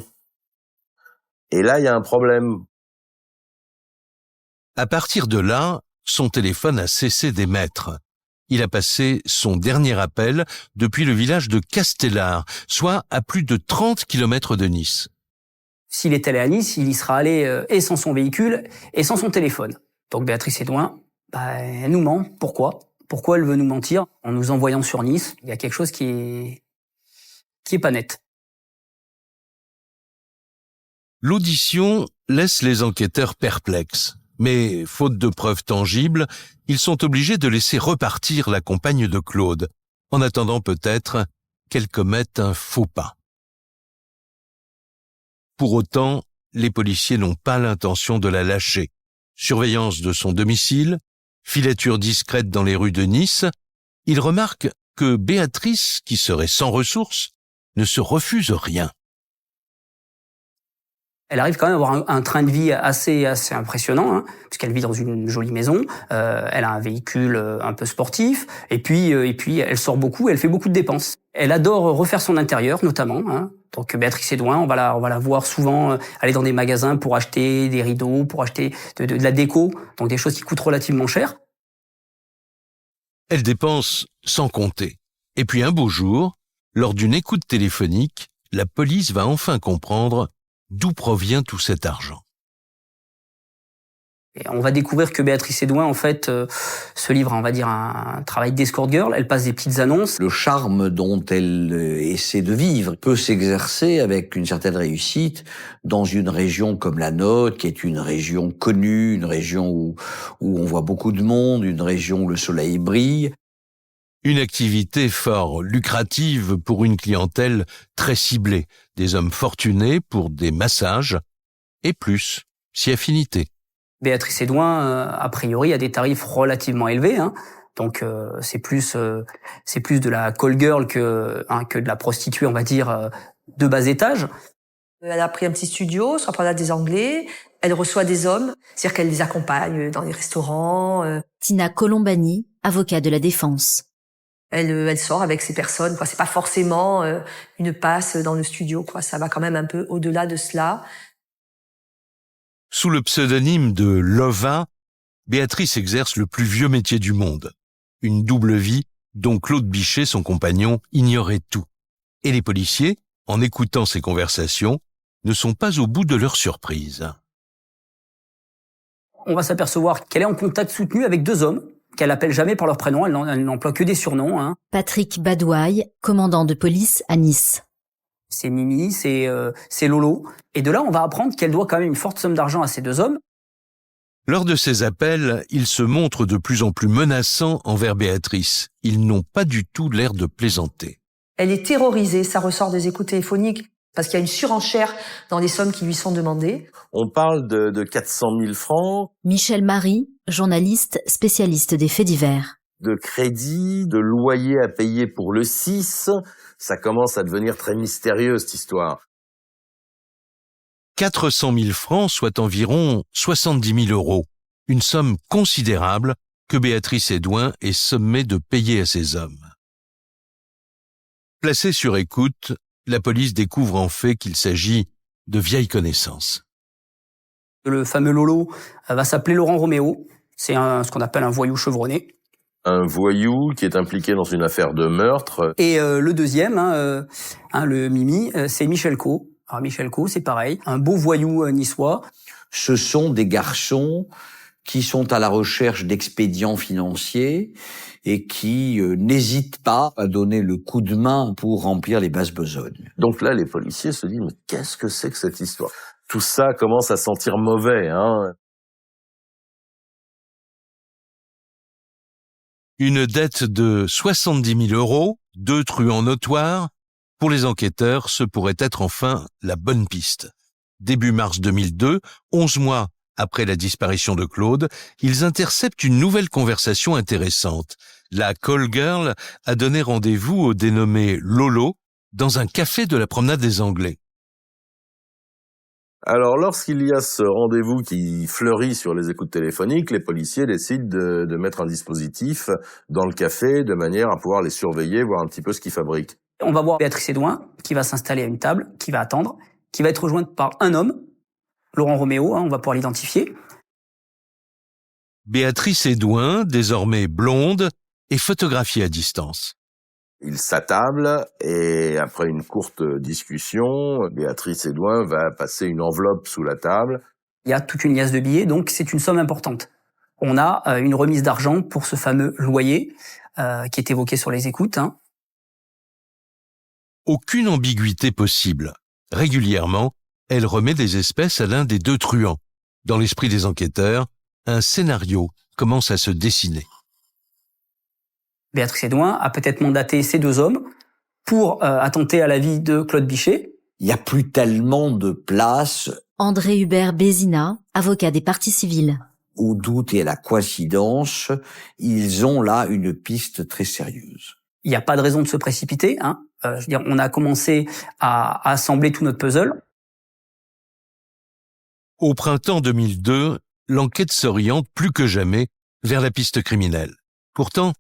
Et là, il y a un problème. À partir de là, son téléphone a cessé d'émettre. Il a passé son dernier appel depuis le village de Castellar, soit à plus de 30 km de Nice. S'il est allé à Nice, il y sera allé et sans son véhicule et sans son téléphone. Donc Béatrice Hédouin, elle nous ment. Pourquoi ? Pourquoi elle veut nous mentir en nous envoyant sur Nice ? Il y a quelque chose qui est pas net. L'audition laisse les enquêteurs perplexes. Mais, faute de preuves tangibles, ils sont obligés de laisser repartir la compagne de Claude, en attendant peut-être qu'elle commette un faux pas. Pour autant, les policiers n'ont pas l'intention de la lâcher. Surveillance de son domicile, filature discrète dans les rues de Nice, ils remarquent que Béatrice, qui serait sans ressources, ne se refuse rien. Elle arrive quand même à avoir un train de vie assez impressionnant, puisqu'elle vit dans une jolie maison, elle a un véhicule un peu sportif, et puis elle sort beaucoup, elle fait beaucoup de dépenses. Elle adore refaire son intérieur, notamment. Donc Béatrice Hédouin, on va la voir souvent aller dans des magasins pour acheter des rideaux, pour acheter de la déco, donc des choses qui coûtent relativement cher. Elle dépense sans compter. Et puis un beau jour, lors d'une écoute téléphonique, la police va enfin comprendre d'où provient tout cet argent. Et on va découvrir que Béatrice Hédouin, en fait, se livre à, on va dire, un travail d'escort girl. Elle passe des petites annonces. Le charme dont elle essaie de vivre peut s'exercer avec une certaine réussite dans une région comme la nôtre, qui est une région connue, une région où on voit beaucoup de monde, une région où le soleil brille. Une activité fort lucrative pour une clientèle très ciblée, des hommes fortunés pour des massages, et plus, si affinité. Béatrice Hédouin, a priori, a des tarifs relativement élevés, donc c'est plus de la call girl que de la prostituée, on va dire, de bas étage. Elle a pris un petit studio, sur la promenade des Anglais. Elle reçoit des hommes, c'est-à-dire qu'elle les accompagne dans les restaurants. Tina Colombani, avocat de la défense. Elle sort avec ces personnes, quoi. C'est pas forcément une passe dans le studio, quoi. Ça va quand même un peu au-delà de cela. Sous le pseudonyme de Lova, Béatrice exerce le plus vieux métier du monde. Une double vie dont Claude Bichet, son compagnon, ignorait tout. Et les policiers, en écoutant ces conversations, ne sont pas au bout de leur surprise. On va s'apercevoir qu'elle est en contact soutenu avec 2 hommes qu'elle appelle jamais par leur prénom, elle n'emploie que des surnoms. Hein. Patrick Badouaille, commandant de police à Nice. C'est Mimi, c'est Lolo. Et de là, on va apprendre qu'elle doit quand même une forte somme d'argent à ces deux hommes. Lors de ces appels, ils se montrent de plus en plus menaçants envers Béatrice. Ils n'ont pas du tout l'air de plaisanter. Elle est terrorisée, ça ressort des écoutes téléphoniques, parce qu'il y a une surenchère dans les sommes qui lui sont demandées. On parle de 400 000 francs. Michel Marie, journaliste spécialiste des faits divers. De crédit, de loyer à payer pour le 6, ça commence à devenir très mystérieux cette histoire. 400 000 francs, soit environ 70 000 euros. Une somme considérable que Béatrice Hédouin est sommée de payer à ses hommes. Placée sur écoute, la police découvre en fait qu'il s'agit de vieilles connaissances. Le fameux Lolo va s'appeler Laurent Roméo. C'est ce qu'on appelle un voyou chevronné. Un voyou qui est impliqué dans une affaire de meurtre. Et le deuxième, le Mimi, c'est Michel Co. Alors Michel Co, c'est pareil, un beau voyou niçois. Ce sont des garçons qui sont à la recherche d'expédients financiers et qui n'hésitent pas à donner le coup de main pour remplir les basses besognes. Donc là, les policiers se disent, mais qu'est-ce que c'est que cette histoire? Tout ça commence à sentir mauvais, hein. Une dette de 70 000 euros, 2 truands notoires. Pour les enquêteurs, ce pourrait être enfin la bonne piste. Début mars 2002, 11 mois après la disparition de Claude, ils interceptent une nouvelle conversation intéressante. La call girl a donné rendez-vous au dénommé Lolo dans un café de la promenade des Anglais. Alors, lorsqu'il y a ce rendez-vous qui fleurit sur les écoutes téléphoniques, les policiers décident de mettre un dispositif dans le café de manière à pouvoir les surveiller, voir un petit peu ce qu'ils fabriquent. On va voir Béatrice Hédouin qui va s'installer à une table, qui va attendre, qui va être rejointe par un homme, Laurent Roméo, on va pouvoir l'identifier. Béatrice Hédouin, désormais blonde, est photographiée à distance. Ils s'attablent et après une courte discussion, Béatrice Hédouin va passer une enveloppe sous la table. Il y a toute une liasse de billets, donc c'est une somme importante. On a une remise d'argent pour ce fameux loyer qui est évoqué sur les écoutes. Hein. Aucune ambiguïté possible. Régulièrement, elle remet des espèces à l'un des deux truands. Dans l'esprit des enquêteurs, un scénario commence à se dessiner. Béatrice Hédouin a peut-être mandaté ces deux hommes pour attenter à la vie de Claude Bichet. Il n'y a plus tellement de place. André Hubert Bézina, avocat des parties civiles. Au doute et à la coïncidence, ils ont là une piste très sérieuse. Il n'y a pas de raison de se précipiter. Hein. On a commencé à assembler tout notre puzzle. Au printemps 2002, l'enquête s'oriente plus que jamais vers la piste criminelle. Pourtant,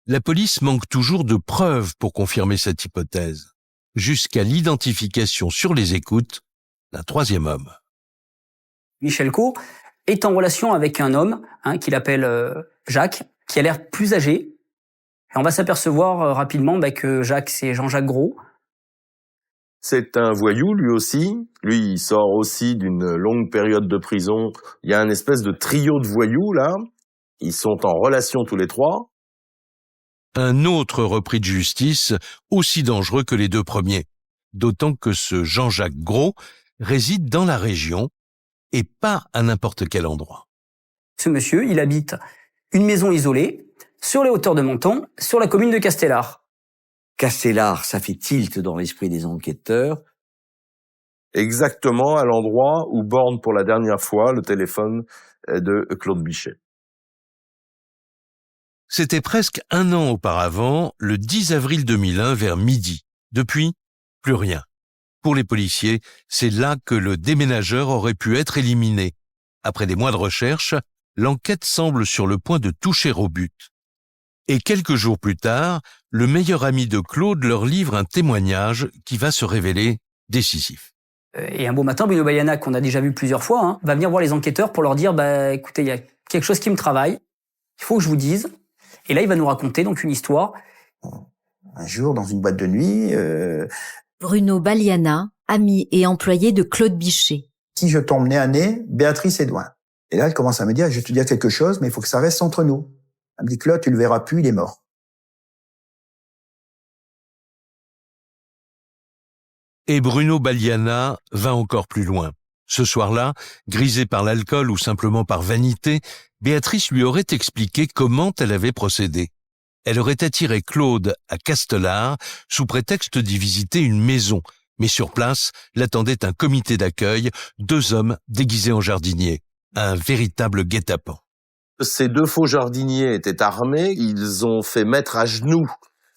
la police manque toujours de preuves pour confirmer cette hypothèse, jusqu'à l'identification sur les écoutes d'un troisième homme. Michel Co est en relation avec un homme qu'il appelle Jacques, qui a l'air plus âgé. Et on va s'apercevoir rapidement que Jacques, c'est Jean-Jacques Gros. C'est un voyou, lui aussi. Lui, il sort aussi d'une longue période de prison. Il y a une espèce de trio de voyous, là. Ils sont en relation tous les trois. Un autre repris de justice, aussi dangereux que les deux premiers. D'autant que ce Jean-Jacques Gros réside dans la région et pas à n'importe quel endroit. Ce monsieur, il habite une maison isolée, sur les hauteurs de Menton, sur la commune de Castellar. Castellar, ça fait tilt dans l'esprit des enquêteurs. Exactement à l'endroit où borne pour la dernière fois le téléphone de Claude Bichet. C'était presque un an auparavant, le 10 avril 2001 vers midi. Depuis, plus rien. Pour les policiers, c'est là que le déménageur aurait pu être éliminé. Après des mois de recherche, l'enquête semble sur le point de toucher au but. Et quelques jours plus tard, le meilleur ami de Claude leur livre un témoignage qui va se révéler décisif. Et un beau matin, Bruno Baliana, qu'on a déjà vu plusieurs fois, va venir voir les enquêteurs pour leur dire écoutez, il y a quelque chose qui me travaille, il faut que je vous dise. Et là, il va nous raconter donc une histoire. Un jour, dans une boîte de nuit... Bruno Baliana, ami et employé de Claude Bichet. Si je tombe nez à nez, Béatrice Hédouin. Et là, elle commence à me dire, je vais te dire quelque chose, mais il faut que ça reste entre nous. Elle me dit, Claude, tu le verras plus, il est mort. Et Bruno Baliana va encore plus loin. Ce soir-là, grisée par l'alcool ou simplement par vanité, Béatrice lui aurait expliqué comment elle avait procédé. Elle aurait attiré Claude à Castellar sous prétexte d'y visiter une maison, mais sur place l'attendait un comité d'accueil, 2 hommes déguisés en jardiniers. Un véritable guet-apens. Ces 2 faux jardiniers étaient armés, ils ont fait mettre à genoux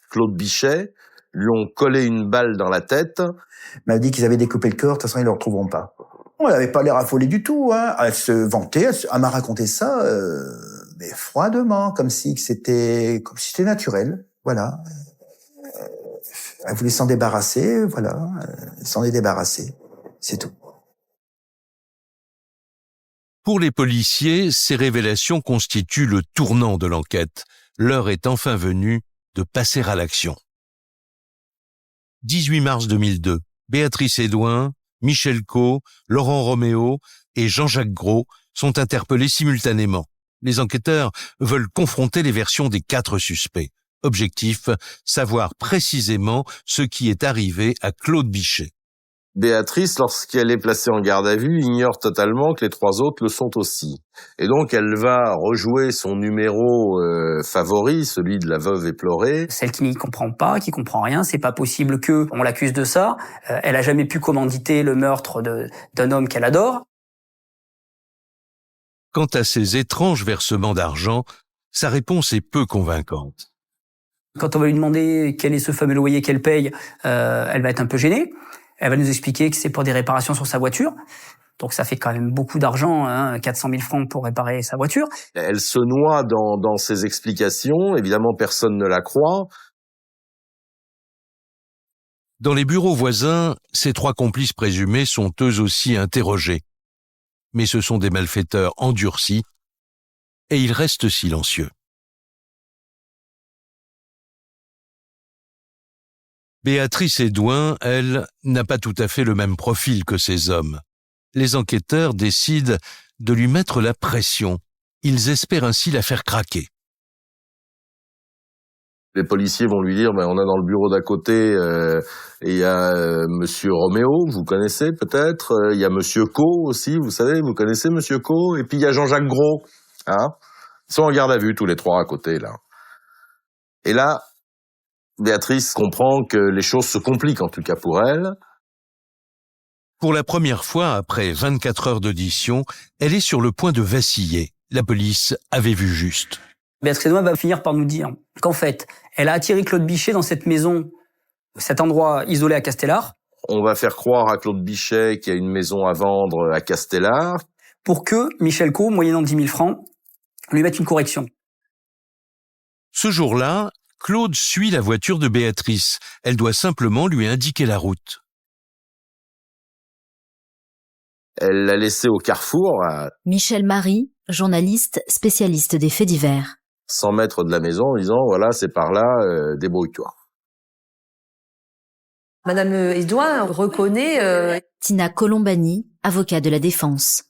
Claude Bichet, lui ont collé une balle dans la tête. Elle m'a dit qu'ils avaient découpé le corps, de toute façon ils ne le retrouveront pas. Elle n'avait pas l'air affolée du tout, hein. Elle se vantait, elle m'a raconté ça, mais froidement, comme si c'était naturel, voilà. Elle voulait s'en débarrasser, voilà, elle s'en est débarrassée, c'est tout. Pour les policiers, ces révélations constituent le tournant de l'enquête. L'heure est enfin venue de passer à l'action. 18 mars 2002, Béatrice Hédouin, Michel Caux, Laurent Roméo et Jean-Jacques Gros sont interpellés simultanément. Les enquêteurs veulent confronter les versions des 4 suspects. Objectif, savoir précisément ce qui est arrivé à Claude Bichet. Béatrice, lorsqu'elle est placée en garde à vue, ignore totalement que les 3 autres le sont aussi. Et donc, elle va rejouer son numéro favori, celui de la veuve éplorée. Celle qui n'y comprend pas, qui comprend rien, c'est pas possible que on l'accuse de ça. Elle a jamais pu commanditer le meurtre d'un homme qu'elle adore. Quant à ces étranges versements d'argent, sa réponse est peu convaincante. Quand on va lui demander quel est ce fameux loyer qu'elle paye, elle va être un peu gênée. Elle va nous expliquer que c'est pour des réparations sur sa voiture. Donc ça fait quand même beaucoup d'argent, hein, 400 000 francs pour réparer sa voiture. Elle se noie dans ses explications. Évidemment, personne ne la croit. Dans les bureaux voisins, ces 3 complices présumés sont eux aussi interrogés. Mais ce sont des malfaiteurs endurcis et ils restent silencieux. Béatrice Hédouin, elle, n'a pas tout à fait le même profil que ces hommes. Les enquêteurs décident de lui mettre la pression. Ils espèrent ainsi la faire craquer. Les policiers vont lui dire, on a dans le bureau d'à côté, et il y a Monsieur Roméo, vous connaissez peut-être, il y a Monsieur Caux aussi, vous savez, vous connaissez Monsieur Caux, et puis il y a Jean-Jacques Gros, hein. Ils sont en garde à vue tous les 3 à côté, là. Et là, Béatrice comprend que les choses se compliquent, en tout cas pour elle. Pour la première fois, après 24 heures d'audition, elle est sur le point de vaciller. La police avait vu juste. Béatrice Hédouin va finir par nous dire qu'en fait, elle a attiré Claude Bichet dans cette maison, cet endroit isolé à Castellar. On va faire croire à Claude Bichet qu'il y a une maison à vendre à Castellar. Pour que Michel Caux, moyennant 10 000 francs, lui mette une correction. Ce jour-là, Claude suit la voiture de Béatrice. Elle doit simplement lui indiquer la route. Elle l'a laissé au carrefour, à Michel Marie, journaliste spécialiste des faits divers. 100 mètres de la maison, en disant, voilà, c'est par là, débrouille-toi. Madame Hédouin reconnaît Tina Colombani, avocat de la défense.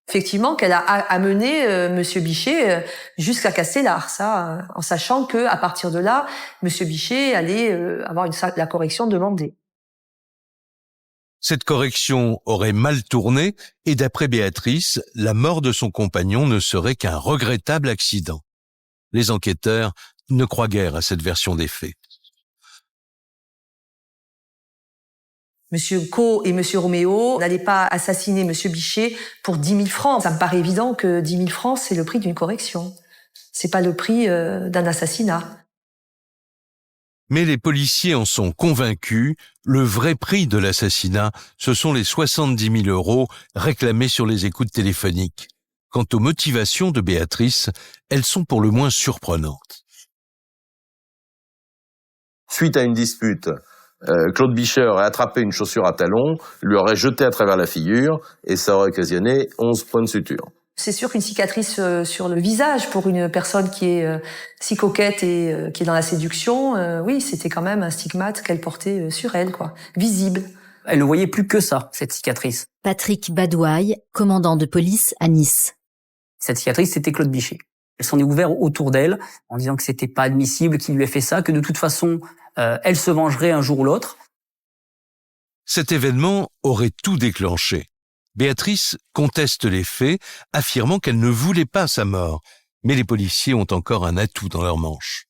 Effectivement qu'elle a amené Monsieur Bichet jusqu'à Castellar, ça, en sachant que à partir de là, Monsieur Bichet allait avoir la correction demandée. Cette correction aurait mal tourné et d'après Béatrice, la mort de son compagnon ne serait qu'un regrettable accident. Les enquêteurs ne croient guère à cette version des faits. Monsieur Caux et Monsieur Roméo n'allaient pas assassiner Monsieur Bichet pour 10 000 francs. Ça me paraît évident que 10 000 francs, c'est le prix d'une correction. C'est pas le prix d'un assassinat. Mais les policiers en sont convaincus, le vrai prix de l'assassinat, ce sont les 70 000 € réclamés sur les écoutes téléphoniques. Quant aux motivations de Béatrice, elles sont pour le moins surprenantes. Suite à une dispute, Claude Bichet aurait attrapé une chaussure à talons, lui aurait jeté à travers la figure, et ça aurait occasionné 11 points de suture. C'est sûr qu'une cicatrice sur le visage pour une personne qui est si coquette et qui est dans la séduction, oui, c'était quand même un stigmate qu'elle portait sur elle, quoi, visible. Elle ne voyait plus que ça, cette cicatrice. Patrick Badouaille, commandant de police à Nice. Cette cicatrice, c'était Claude Bichet. Elle s'en est ouverte autour d'elle en disant que c'était pas admissible qu'il lui ait fait ça, que de toute façon, elle se vengerait un jour ou l'autre. Cet événement aurait tout déclenché. Béatrice conteste les faits, affirmant qu'elle ne voulait pas sa mort, mais les policiers ont encore un atout dans leur manche.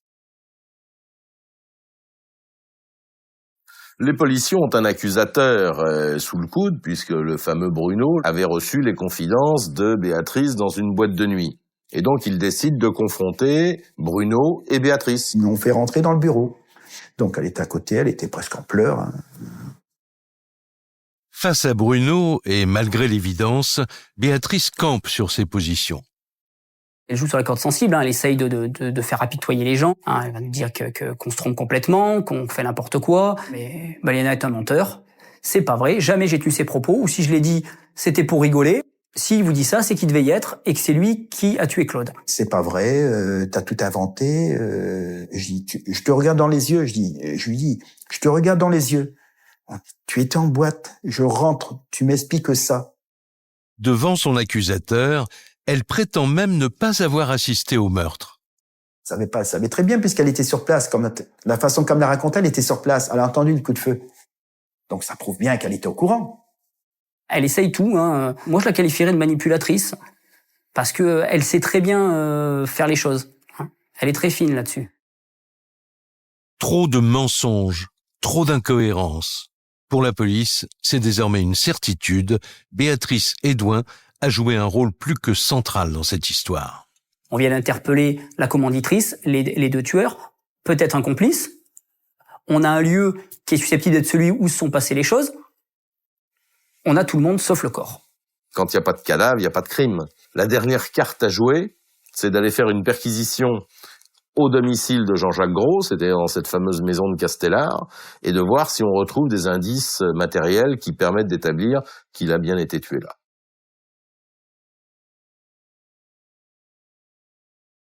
Les policiers ont un accusateur sous le coude, puisque le fameux Bruno avait reçu les confidences de Béatrice dans une boîte de nuit. Et donc, ils décident de confronter Bruno et Béatrice. Ils l'ont fait rentrer dans le bureau. Donc, elle était à côté, elle était presque en pleurs. Face à Bruno, et malgré l'évidence, Béatrice campe sur ses positions. Elle joue sur la corde sensible, elle essaye de faire apitoyer les gens. Elle va nous dire qu'on se trompe complètement, qu'on fait n'importe quoi. Mais Baliana est un menteur. C'est pas vrai, jamais j'ai tenu ses propos, ou si je l'ai dit, c'était pour rigoler. S'il vous dit ça, c'est qu'il devait y être, et que c'est lui qui a tué Claude. C'est pas vrai, t'as tout inventé. Je te regarde dans les yeux, je lui dis, je te regarde dans les yeux. Tu étais en boîte, je rentre, tu m'expliques ça. Devant son accusateur, elle prétend même ne pas avoir assisté au meurtre. Elle savait très bien puisqu'elle était sur place. Comme la façon comme elle la racontait, elle était sur place. Elle a entendu le coup de feu. Donc ça prouve bien qu'elle était au courant. Elle essaye tout. Moi, je la qualifierais de manipulatrice parce que elle sait très bien faire les choses. Elle est très fine là-dessus. Trop de mensonges, trop d'incohérences. Pour la police, c'est désormais une certitude. Béatrice Hédouin a joué un rôle plus que central dans cette histoire. On vient d'interpeller la commanditrice, les deux tueurs, peut-être un complice. On a un lieu qui est susceptible d'être celui où se sont passées les choses. On a tout le monde sauf le corps. Quand il n'y a pas de cadavre, il n'y a pas de crime. La dernière carte à jouer, c'est d'aller faire une perquisition au domicile de Jean-Jacques Gros, c'était dans cette fameuse maison de Castellar, et de voir si on retrouve des indices matériels qui permettent d'établir qu'il a bien été tué là.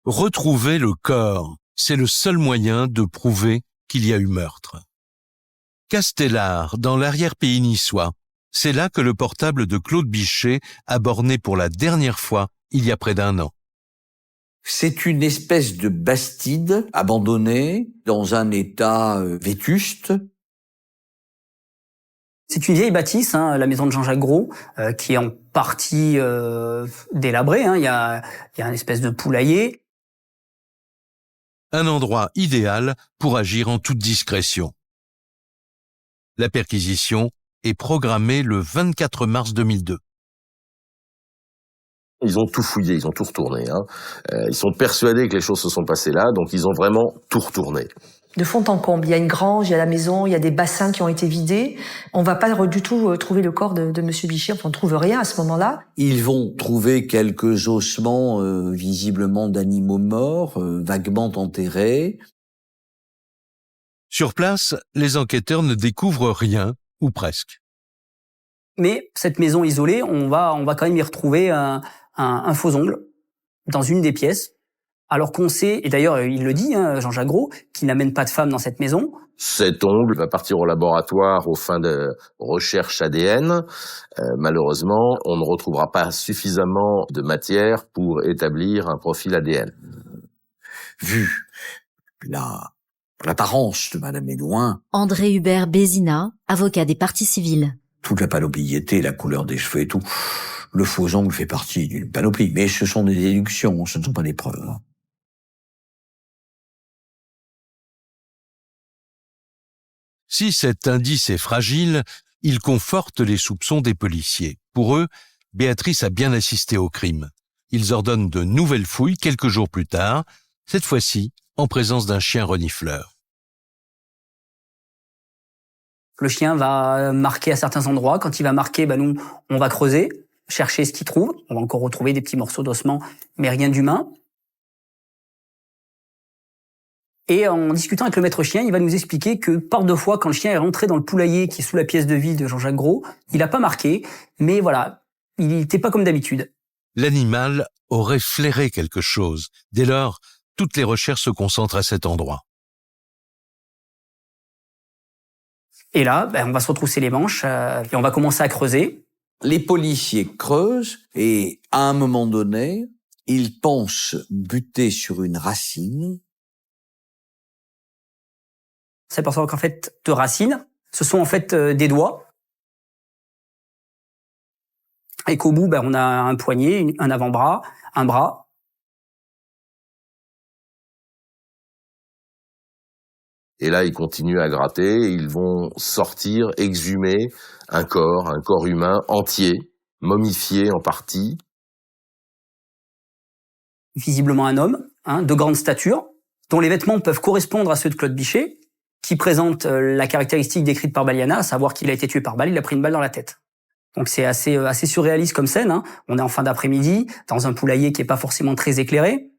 Retrouver le corps, c'est le seul moyen de prouver qu'il y a eu meurtre. Castellar, dans l'arrière-pays niçois, c'est là que le portable de Claude Bichet a borné pour la dernière fois il y a près d'1 an. C'est une espèce de bastide abandonnée dans un état vétuste. C'est une vieille bâtisse, la maison de Jean-Jacques Gros, qui est en partie délabrée. Il y a une espèce de poulailler. Un endroit idéal pour agir en toute discrétion. La perquisition est programmée le 24 mars 2002. Ils ont tout fouillé, ils ont tout retourné. Ils sont persuadés que les choses se sont passées là, donc ils ont vraiment tout retourné. De fond en comble, il y a une grange, il y a la maison, il y a des bassins qui ont été vidés. On va pas du tout trouver le corps de Monsieur Bichet, on trouve rien à ce moment-là. Ils vont trouver quelques ossements visiblement d'animaux morts, vaguement enterrés. Sur place, les enquêteurs ne découvrent rien, ou presque. Mais cette maison isolée, on va quand même y retrouver un faux ongle dans une des pièces. Alors qu'on sait, et d'ailleurs il le dit, Jean-Jacques Gros, qu'il n'amène pas de femme dans cette maison. Cet ongle va partir au laboratoire aux fins de recherche ADN. Malheureusement, on ne retrouvera pas suffisamment de matière pour établir un profil ADN. Vu l'apparence de Madame Hédouin. André Hubert Bézina, avocat des parties civiles. Toute la panoplie y était, la couleur des cheveux et tout. Le faux ongle fait partie d'une panoplie, mais ce sont des déductions, ce ne sont pas des preuves. Si cet indice est fragile, il conforte les soupçons des policiers. Pour eux, Béatrice a bien assisté au crime. Ils ordonnent de nouvelles fouilles quelques jours plus tard, cette fois-ci en présence d'un chien renifleur. Le chien va marquer à certains endroits. Quand il va marquer, nous, on va creuser, chercher ce qu'il trouve. On va encore retrouver des petits morceaux d'ossement, mais rien d'humain. Et en discutant avec le maître chien, il va nous expliquer que par 2 fois, quand le chien est rentré dans le poulailler qui est sous la pièce de vie de Jean-Jacques Gros, il n'a pas marqué, mais voilà, il n'était pas comme d'habitude. L'animal aurait flairé quelque chose. Dès lors, toutes les recherches se concentrent à cet endroit. Et là, on va se retrousser les manches et on va commencer à creuser. Les policiers creusent et à un moment donné, Il pense buter sur une racine. C'est pour ça qu'en fait, de racines, ce sont en fait des doigts. Et qu'au bout, on a un poignet, un avant-bras, un bras. Et là, ils continuent à gratter, et ils vont sortir, exhumer un corps humain entier, momifié en partie. Visiblement un homme, de grande stature, dont les vêtements peuvent correspondre à ceux de Claude Bichet, qui présente la caractéristique décrite par Baliana, à savoir qu'il a été tué par balle, il a pris une balle dans la tête. Donc c'est assez surréaliste comme scène. On est en fin d'après-midi, dans un poulailler qui est pas forcément très éclairé.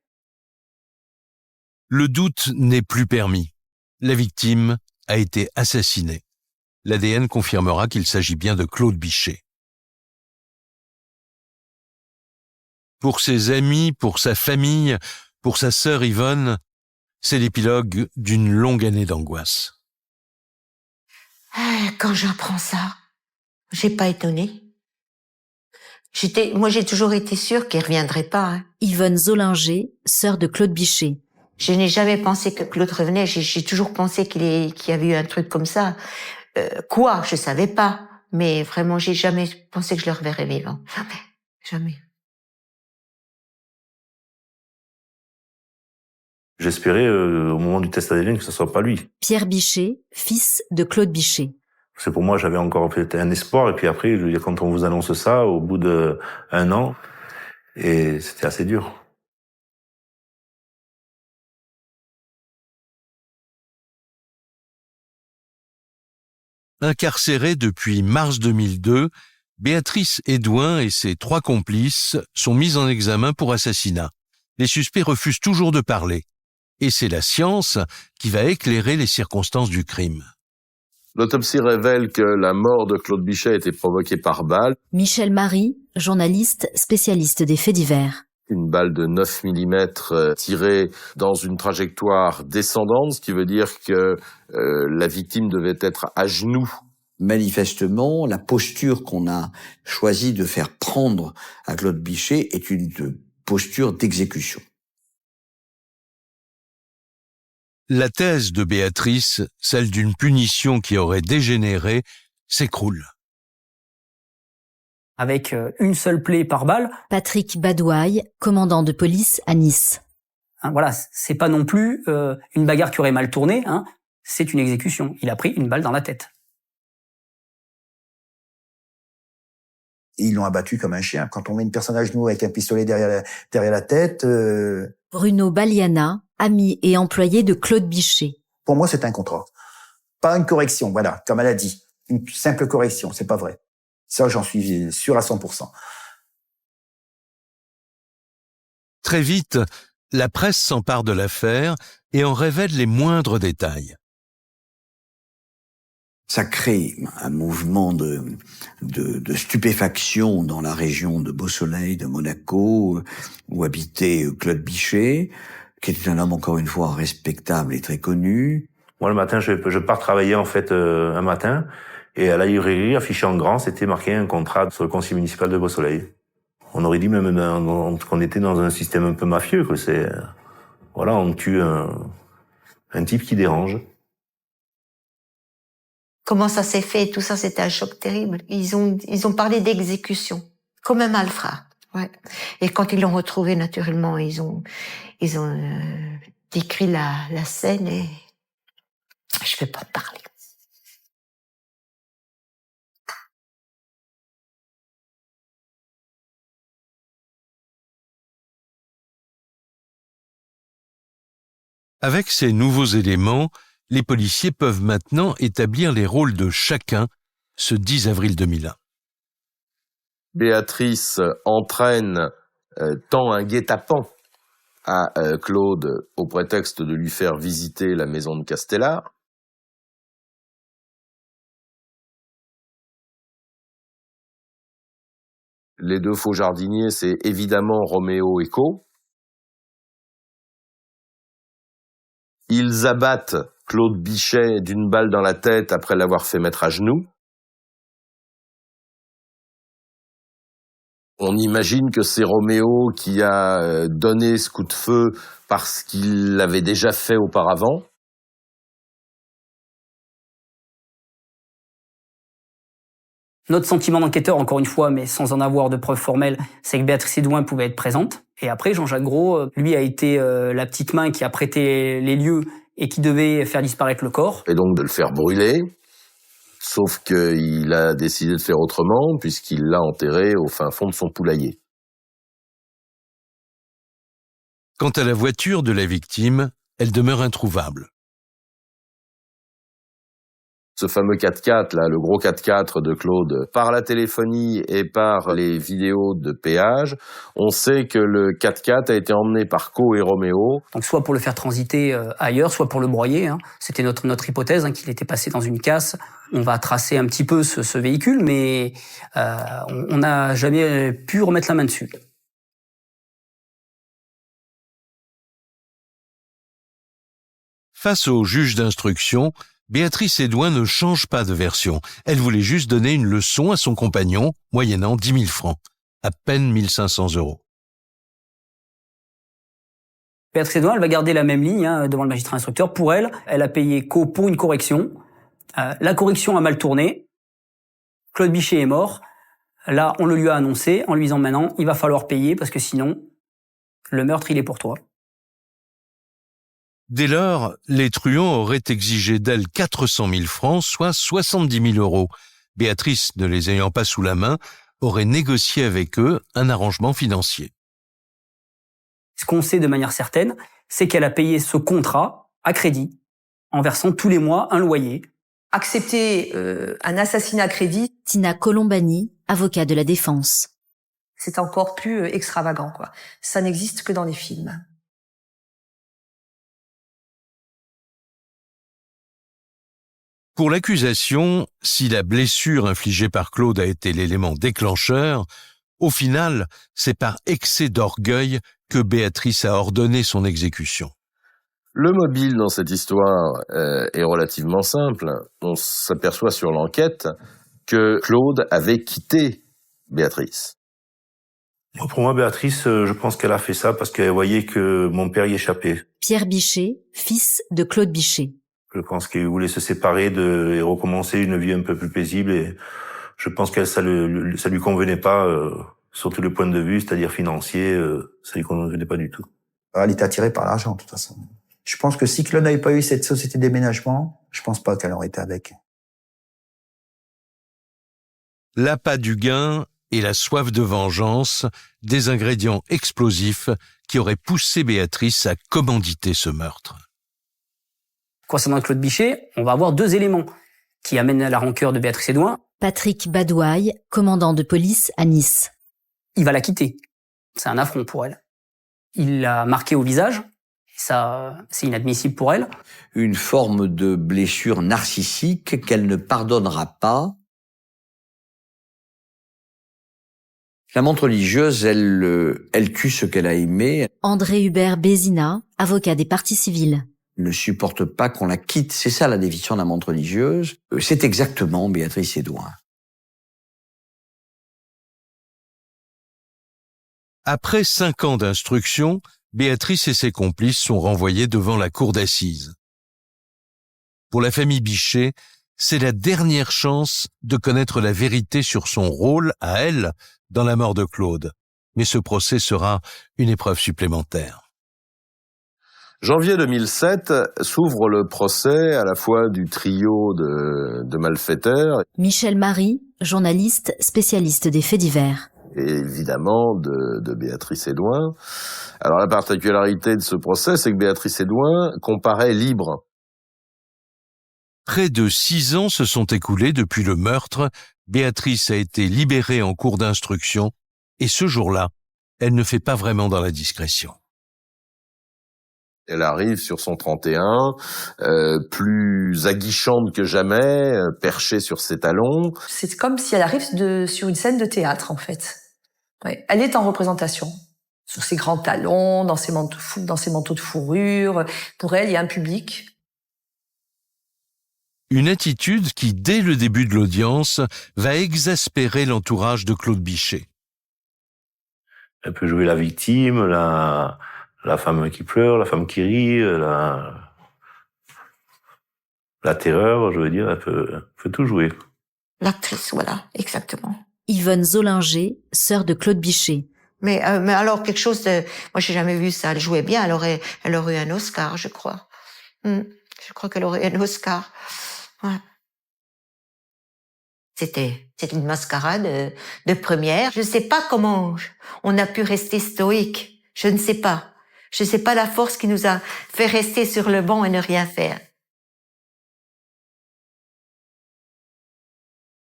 Le doute n'est plus permis. La victime a été assassinée. L'ADN confirmera qu'il s'agit bien de Claude Bichet. Pour ses amis, pour sa famille, pour sa sœur Yvonne, c'est l'épilogue d'une longue année d'angoisse. Quand j'apprends ça, j'ai pas étonné. Moi, j'ai toujours été sûre qu'il reviendrait pas. Yvonne Zollinger, sœur de Claude Bichet. Je n'ai jamais pensé que Claude revenait. J'ai toujours pensé qu'il y avait eu un truc comme ça. Quoi? Je savais pas. Mais vraiment, j'ai jamais pensé que je le reverrais vivant. Jamais. J'espérais, au moment du test ADN, que ce soit pas lui. Pierre Bichet, fils de Claude Bichet. Parce que pour moi, j'avais encore fait un espoir. Et puis après, je veux dire, quand on vous annonce ça, au bout d'1 an, et c'était assez dur. Incarcérée depuis mars 2002, Béatrice Edouin et ses 3 complices sont mis en examen pour assassinat. Les suspects refusent toujours de parler. Et c'est la science qui va éclairer les circonstances du crime. L'autopsie révèle que la mort de Claude Bichet a été provoquée par balle. Michel Marie, journaliste spécialiste des faits divers. Une balle de 9 mm tirée dans une trajectoire descendante, ce qui veut dire que la victime devait être à genoux. Manifestement, la posture qu'on a choisi de faire prendre à Claude Bichet est une posture d'exécution. La thèse de Béatrice, celle d'une punition qui aurait dégénéré, s'écroule. Avec une seule plaie par balle. Patrick Badouaille, commandant de police à Nice. Voilà, c'est pas non plus une bagarre qui aurait mal tourné, c'est une exécution. Il a pris une balle dans la tête. Ils l'ont abattu comme un chien. Quand on met une personne à genoux avec un pistolet derrière la tête... Bruno Baliana, ami et employé de Claude Bichet. Pour moi, c'est un contrat. Pas une correction, voilà, comme elle a dit. Une simple correction, c'est pas vrai. Ça, j'en suis sûr à 100%. Très vite, la presse s'empare de l'affaire et en révèle les moindres détails. Ça crée un mouvement de stupéfaction dans la région de Beausoleil, de Monaco, où habitait Claude Bichet, qui était un homme, encore une fois, respectable et très connu. Moi, le matin, je pars travailler, en fait, un matin, et à la librairie, affiché en grand, c'était marqué un contrat sur le conseil municipal de Beausoleil. On aurait dit même qu'on était dans un système un peu mafieux, que c'est... Voilà, on tue un type qui dérange. Comment ça s'est fait, tout ça, c'était un choc terrible. Ils ont parlé d'exécution, comme un malfrat. Ouais. Et quand ils l'ont retrouvé, naturellement, ils ont décrit la scène et je vais pas en parler. Avec ces nouveaux éléments, les policiers peuvent maintenant établir les rôles de chacun ce 10 avril 2001. Béatrice tend un guet-apens à Claude au prétexte de lui faire visiter la maison de Castellar. Les 2 faux jardiniers, c'est évidemment Roméo et Co. Ils abattent Claude Bichet d'une balle dans la tête après l'avoir fait mettre à genoux. On imagine que c'est Roméo qui a donné ce coup de feu parce qu'il l'avait déjà fait auparavant. Notre sentiment d'enquêteur, encore une fois, mais sans en avoir de preuves formelles, c'est que Béatrice Hédouin pouvait être présente. Et après, Jean-Jacques Gros, lui, a été la petite main qui a prêté les lieux et qui devait faire disparaître le corps. Et donc de le faire brûler. Sauf qu'il a décidé de faire autrement, puisqu'il l'a enterré au fin fond de son poulailler. Quant à la voiture de la victime, elle demeure introuvable. Ce fameux 4x4, là, le gros 4x4 de Claude, par la téléphonie et par les vidéos de péage, on sait que le 4x4 a été emmené par Co et Roméo. Donc soit pour le faire transiter ailleurs, soit pour le broyer. C'était notre hypothèse, qu'il était passé dans une casse. On va tracer un petit peu ce véhicule, mais on n'a jamais pu remettre la main dessus. Face au juge d'instruction, Béatrice Hédouin ne change pas de version. Elle voulait juste donner une leçon à son compagnon, moyennant 10 000 francs, à peine 1 500 €. Béatrice Hédouin, elle va garder la même ligne devant le magistrat instructeur. Pour elle, elle a payé Co pour une correction. La correction a mal tourné. Claude Bichet est mort. Là, on le lui a annoncé en lui disant maintenant, il va falloir payer parce que sinon, le meurtre, il est pour toi. Dès lors, les truands auraient exigé d'elle 400 000 francs, soit 70 000 €. Béatrice, ne les ayant pas sous la main, aurait négocié avec eux un arrangement financier. Ce qu'on sait de manière certaine, c'est qu'elle a payé ce contrat à crédit, en versant tous les mois un loyer. Accepter un assassinat à crédit. Tina Colombani, avocat de la défense. C'est encore plus extravagant, quoi. Ça n'existe que dans les films. Pour l'accusation, si la blessure infligée par Claude a été l'élément déclencheur, au final, c'est par excès d'orgueil que Béatrice a ordonné son exécution. Le mobile dans cette histoire est relativement simple. On s'aperçoit sur l'enquête que Claude avait quitté Béatrice. Pour moi, Béatrice, je pense qu'elle a fait ça parce qu'elle voyait que mon père y échappait. Pierre Bichet, fils de Claude Bichet. Je pense qu'il voulait se séparer et recommencer une vie un peu plus paisible et je pense que ça lui convenait pas, sur tous les points de vue, c'est-à-dire financier, ça lui convenait pas du tout. Elle était attirée par l'argent, de toute façon. Je pense que si Claude n'avait pas eu cette société de déménagement, je pense pas qu'elle aurait été avec. L'appât du gain et la soif de vengeance, des ingrédients explosifs qui auraient poussé Béatrice à commanditer ce meurtre. Concernant Claude Bichet, on va avoir deux éléments qui amènent à la rancœur de Béatrice Hédouin. Patrick Badouaille, commandant de police à Nice. Il va la quitter. C'est un affront pour elle. Il l'a marqué au visage. Et ça, c'est inadmissible pour elle. Une forme de blessure narcissique qu'elle ne pardonnera pas. L'amante religieuse, elle tue ce qu'elle a aimé. André Hubert Bézina, avocat des parties civiles. Ne supporte pas qu'on la quitte. C'est ça la définition d'amante religieuse. C'est exactement Béatrice Hédouin. Après 5 ans d'instruction, Béatrice et ses complices sont renvoyés devant la cour d'assises. Pour la famille Bichet, c'est la dernière chance de connaître la vérité sur son rôle à elle dans la mort de Claude. Mais ce procès sera une épreuve supplémentaire. Janvier 2007 s'ouvre le procès à la fois du trio de malfaiteurs. Michel Marie, journaliste spécialiste des faits divers. Et évidemment de Béatrice Hédouin. Alors la particularité de ce procès, c'est que Béatrice Hédouin comparaît libre. Près de 6 ans se sont écoulés depuis le meurtre. Béatrice a été libérée en cours d'instruction et ce jour-là, elle ne fait pas vraiment dans la discrétion. Elle arrive sur son 31, plus aguichante que jamais, perchée sur ses talons. C'est comme si elle arrive sur une scène de théâtre, en fait. Ouais. Elle est en représentation, sur ses grands talons, dans ses manteaux de fourrure. Pour elle, il y a un public. Une attitude qui, dès le début de l'audience, va exaspérer l'entourage de Claude Bichet. Elle peut jouer la victime, la femme qui pleure, la femme qui rit, la terreur, je veux dire, elle peut tout jouer. L'actrice, voilà, exactement. Yvonne Zollinger, sœur de Claude Bichet. Mais alors quelque chose de, moi j'ai jamais vu ça. Elle jouait bien. Elle aurait eu un Oscar, je crois. Je crois qu'elle aurait eu un Oscar. Ouais. C'était une mascarade de première. Je ne sais pas comment on a pu rester stoïque. Je ne sais pas. Je ne sais pas la force qui nous a fait rester sur le banc et ne rien faire.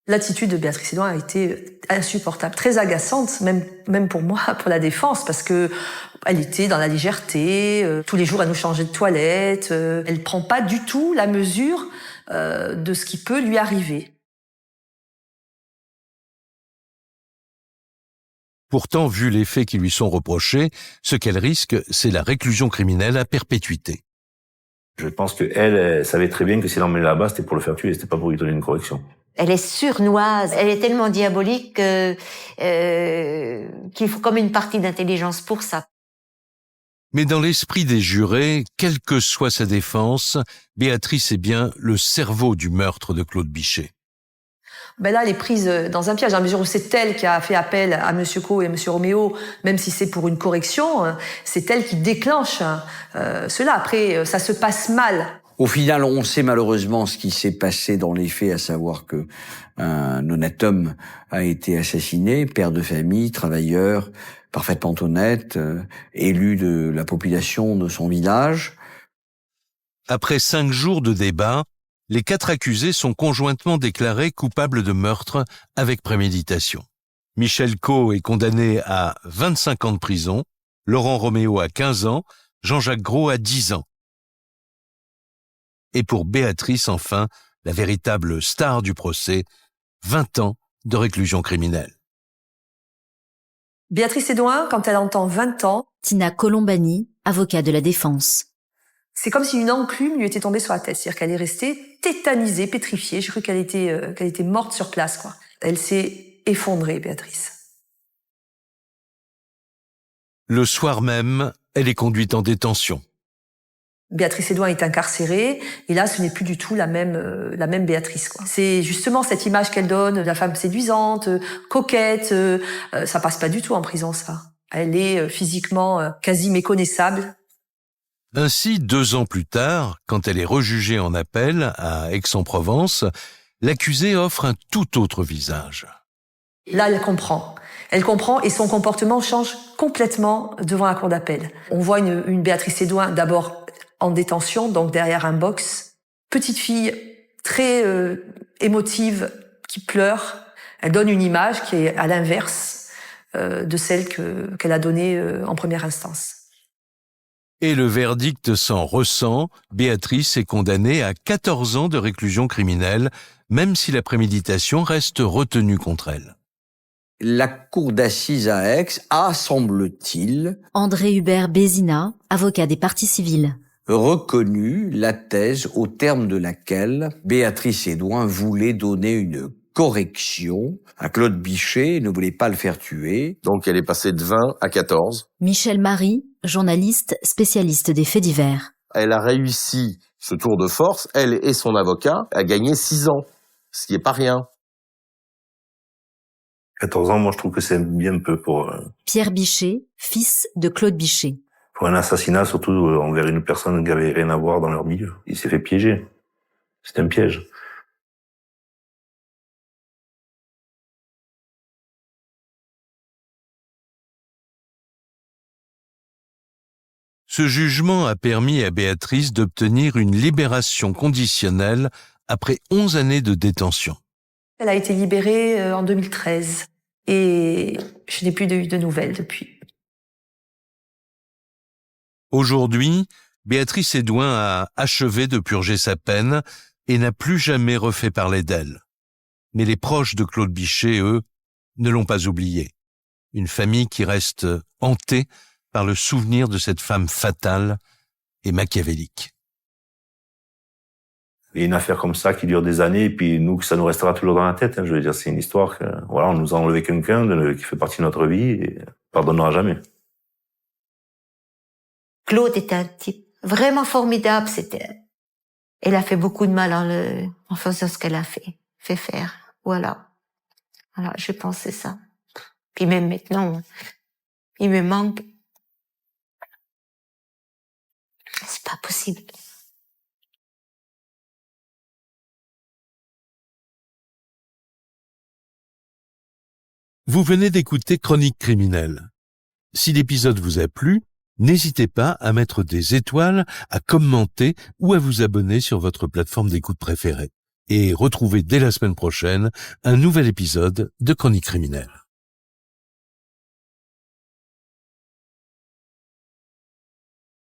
L'attitude de Béatrice Hédouin a été insupportable, très agaçante, même pour moi, pour la défense, parce que elle était dans la légèreté, tous les jours elle nous changeait de toilette, elle prend pas du tout la mesure de ce qui peut lui arriver. Pourtant, vu les faits qui lui sont reprochés, ce qu'elle risque, c'est la réclusion criminelle à perpétuité. Je pense qu'elle savait très bien que si elle l'emmenait là-bas, c'était pour le faire tuer, c'était pas pour lui donner une correction. Elle est surnoise, elle est tellement diabolique qu'il faut comme une partie d'intelligence pour ça. Mais dans l'esprit des jurés, quelle que soit sa défense, Béatrice est bien le cerveau du meurtre de Claude Bichet. Ben là, elle est prise dans un piège, à mesure où c'est elle qui a fait appel à M. Caux et M. Roméo, même si c'est pour une correction, c'est elle qui déclenche cela. Après, ça se passe mal. Au final, on sait malheureusement ce qui s'est passé dans les faits, à savoir que un honnête homme a été assassiné, père de famille, travailleur, parfaitement honnête, élu de la population de son village. Après 5 jours de débat, les 4 accusés sont conjointement déclarés coupables de meurtre avec préméditation. Michel Caux est condamné à 25 ans de prison, Laurent Roméo à 15 ans, Jean-Jacques Gros à 10 ans. Et pour Béatrice, enfin, la véritable star du procès, 20 ans de réclusion criminelle. Béatrice Hédouin, quand elle entend 20 ans... Tina Colombani, avocat de la défense. C'est comme si une enclume lui était tombée sur la tête. C'est-à-dire qu'elle est restée tétanisée, pétrifiée. J'ai cru qu'elle était morte sur place, quoi. Elle s'est effondrée, Béatrice. Le soir même, elle est conduite en détention. Béatrice Hédouin est incarcérée, et là, ce n'est plus du tout la même Béatrice, quoi. C'est justement cette image qu'elle donne de la femme séduisante, coquette, ça passe pas du tout en prison, ça. Elle est physiquement quasi méconnaissable. Ainsi, 2 ans plus tard, quand elle est rejugée en appel à Aix-en-Provence, l'accusée offre un tout autre visage. Là, elle comprend. Elle comprend et son comportement change complètement devant la cour d'appel. On voit une Béatrice Hédouin d'abord en détention, donc derrière un box. Petite fille très émotive qui pleure. Elle donne une image qui est à l'inverse de celle qu'elle a donnée en première instance. Et le verdict s'en ressent, Béatrice est condamnée à 14 ans de réclusion criminelle, même si la préméditation reste retenue contre elle. La cour d'assises à Aix a, semble-t-il, André Hubert Bézina, avocat des parties civiles, reconnu la thèse au terme de laquelle Béatrice Hédouin voulait donner une correction à Claude Bichet et ne voulait pas le faire tuer. Donc elle est passée de 20 à 14. Michel Marie, journaliste spécialiste des faits divers. Elle a réussi ce tour de force, elle et son avocat, à gagner 6 ans, ce qui est pas rien. 14 ans, moi je trouve que c'est bien peu pour... Pierre Bichet, fils de Claude Bichet. Pour un assassinat, surtout envers une personne qui avait rien à voir dans leur milieu. Il s'est fait piéger. C'est un piège. Ce jugement a permis à Béatrice d'obtenir une libération conditionnelle après 11 années de détention. Elle a été libérée en 2013 et je n'ai plus eu de nouvelles depuis. Aujourd'hui, Béatrice Hédouin a achevé de purger sa peine et n'a plus jamais refait parler d'elle. Mais les proches de Claude Bichet, eux, ne l'ont pas oublié. Une famille qui reste hantée par le souvenir de cette femme fatale et machiavélique. Et une affaire comme ça qui dure des années, et puis nous, ça nous restera toujours dans la tête. Je veux dire, c'est une histoire que, voilà, on nous a enlevé quelqu'un qui fait partie de notre vie, et pardonnera jamais. Claude était un type vraiment formidable. Elle a fait beaucoup de mal en faisant ce qu'elle a fait faire. Voilà. Alors, je pensais ça. Puis même maintenant, il me manque. C'est pas possible. Vous venez d'écouter Chronique criminelle. Si l'épisode vous a plu, n'hésitez pas à mettre des étoiles, à commenter ou à vous abonner sur votre plateforme d'écoute préférée. Et retrouvez dès la semaine prochaine un nouvel épisode de Chronique criminelle.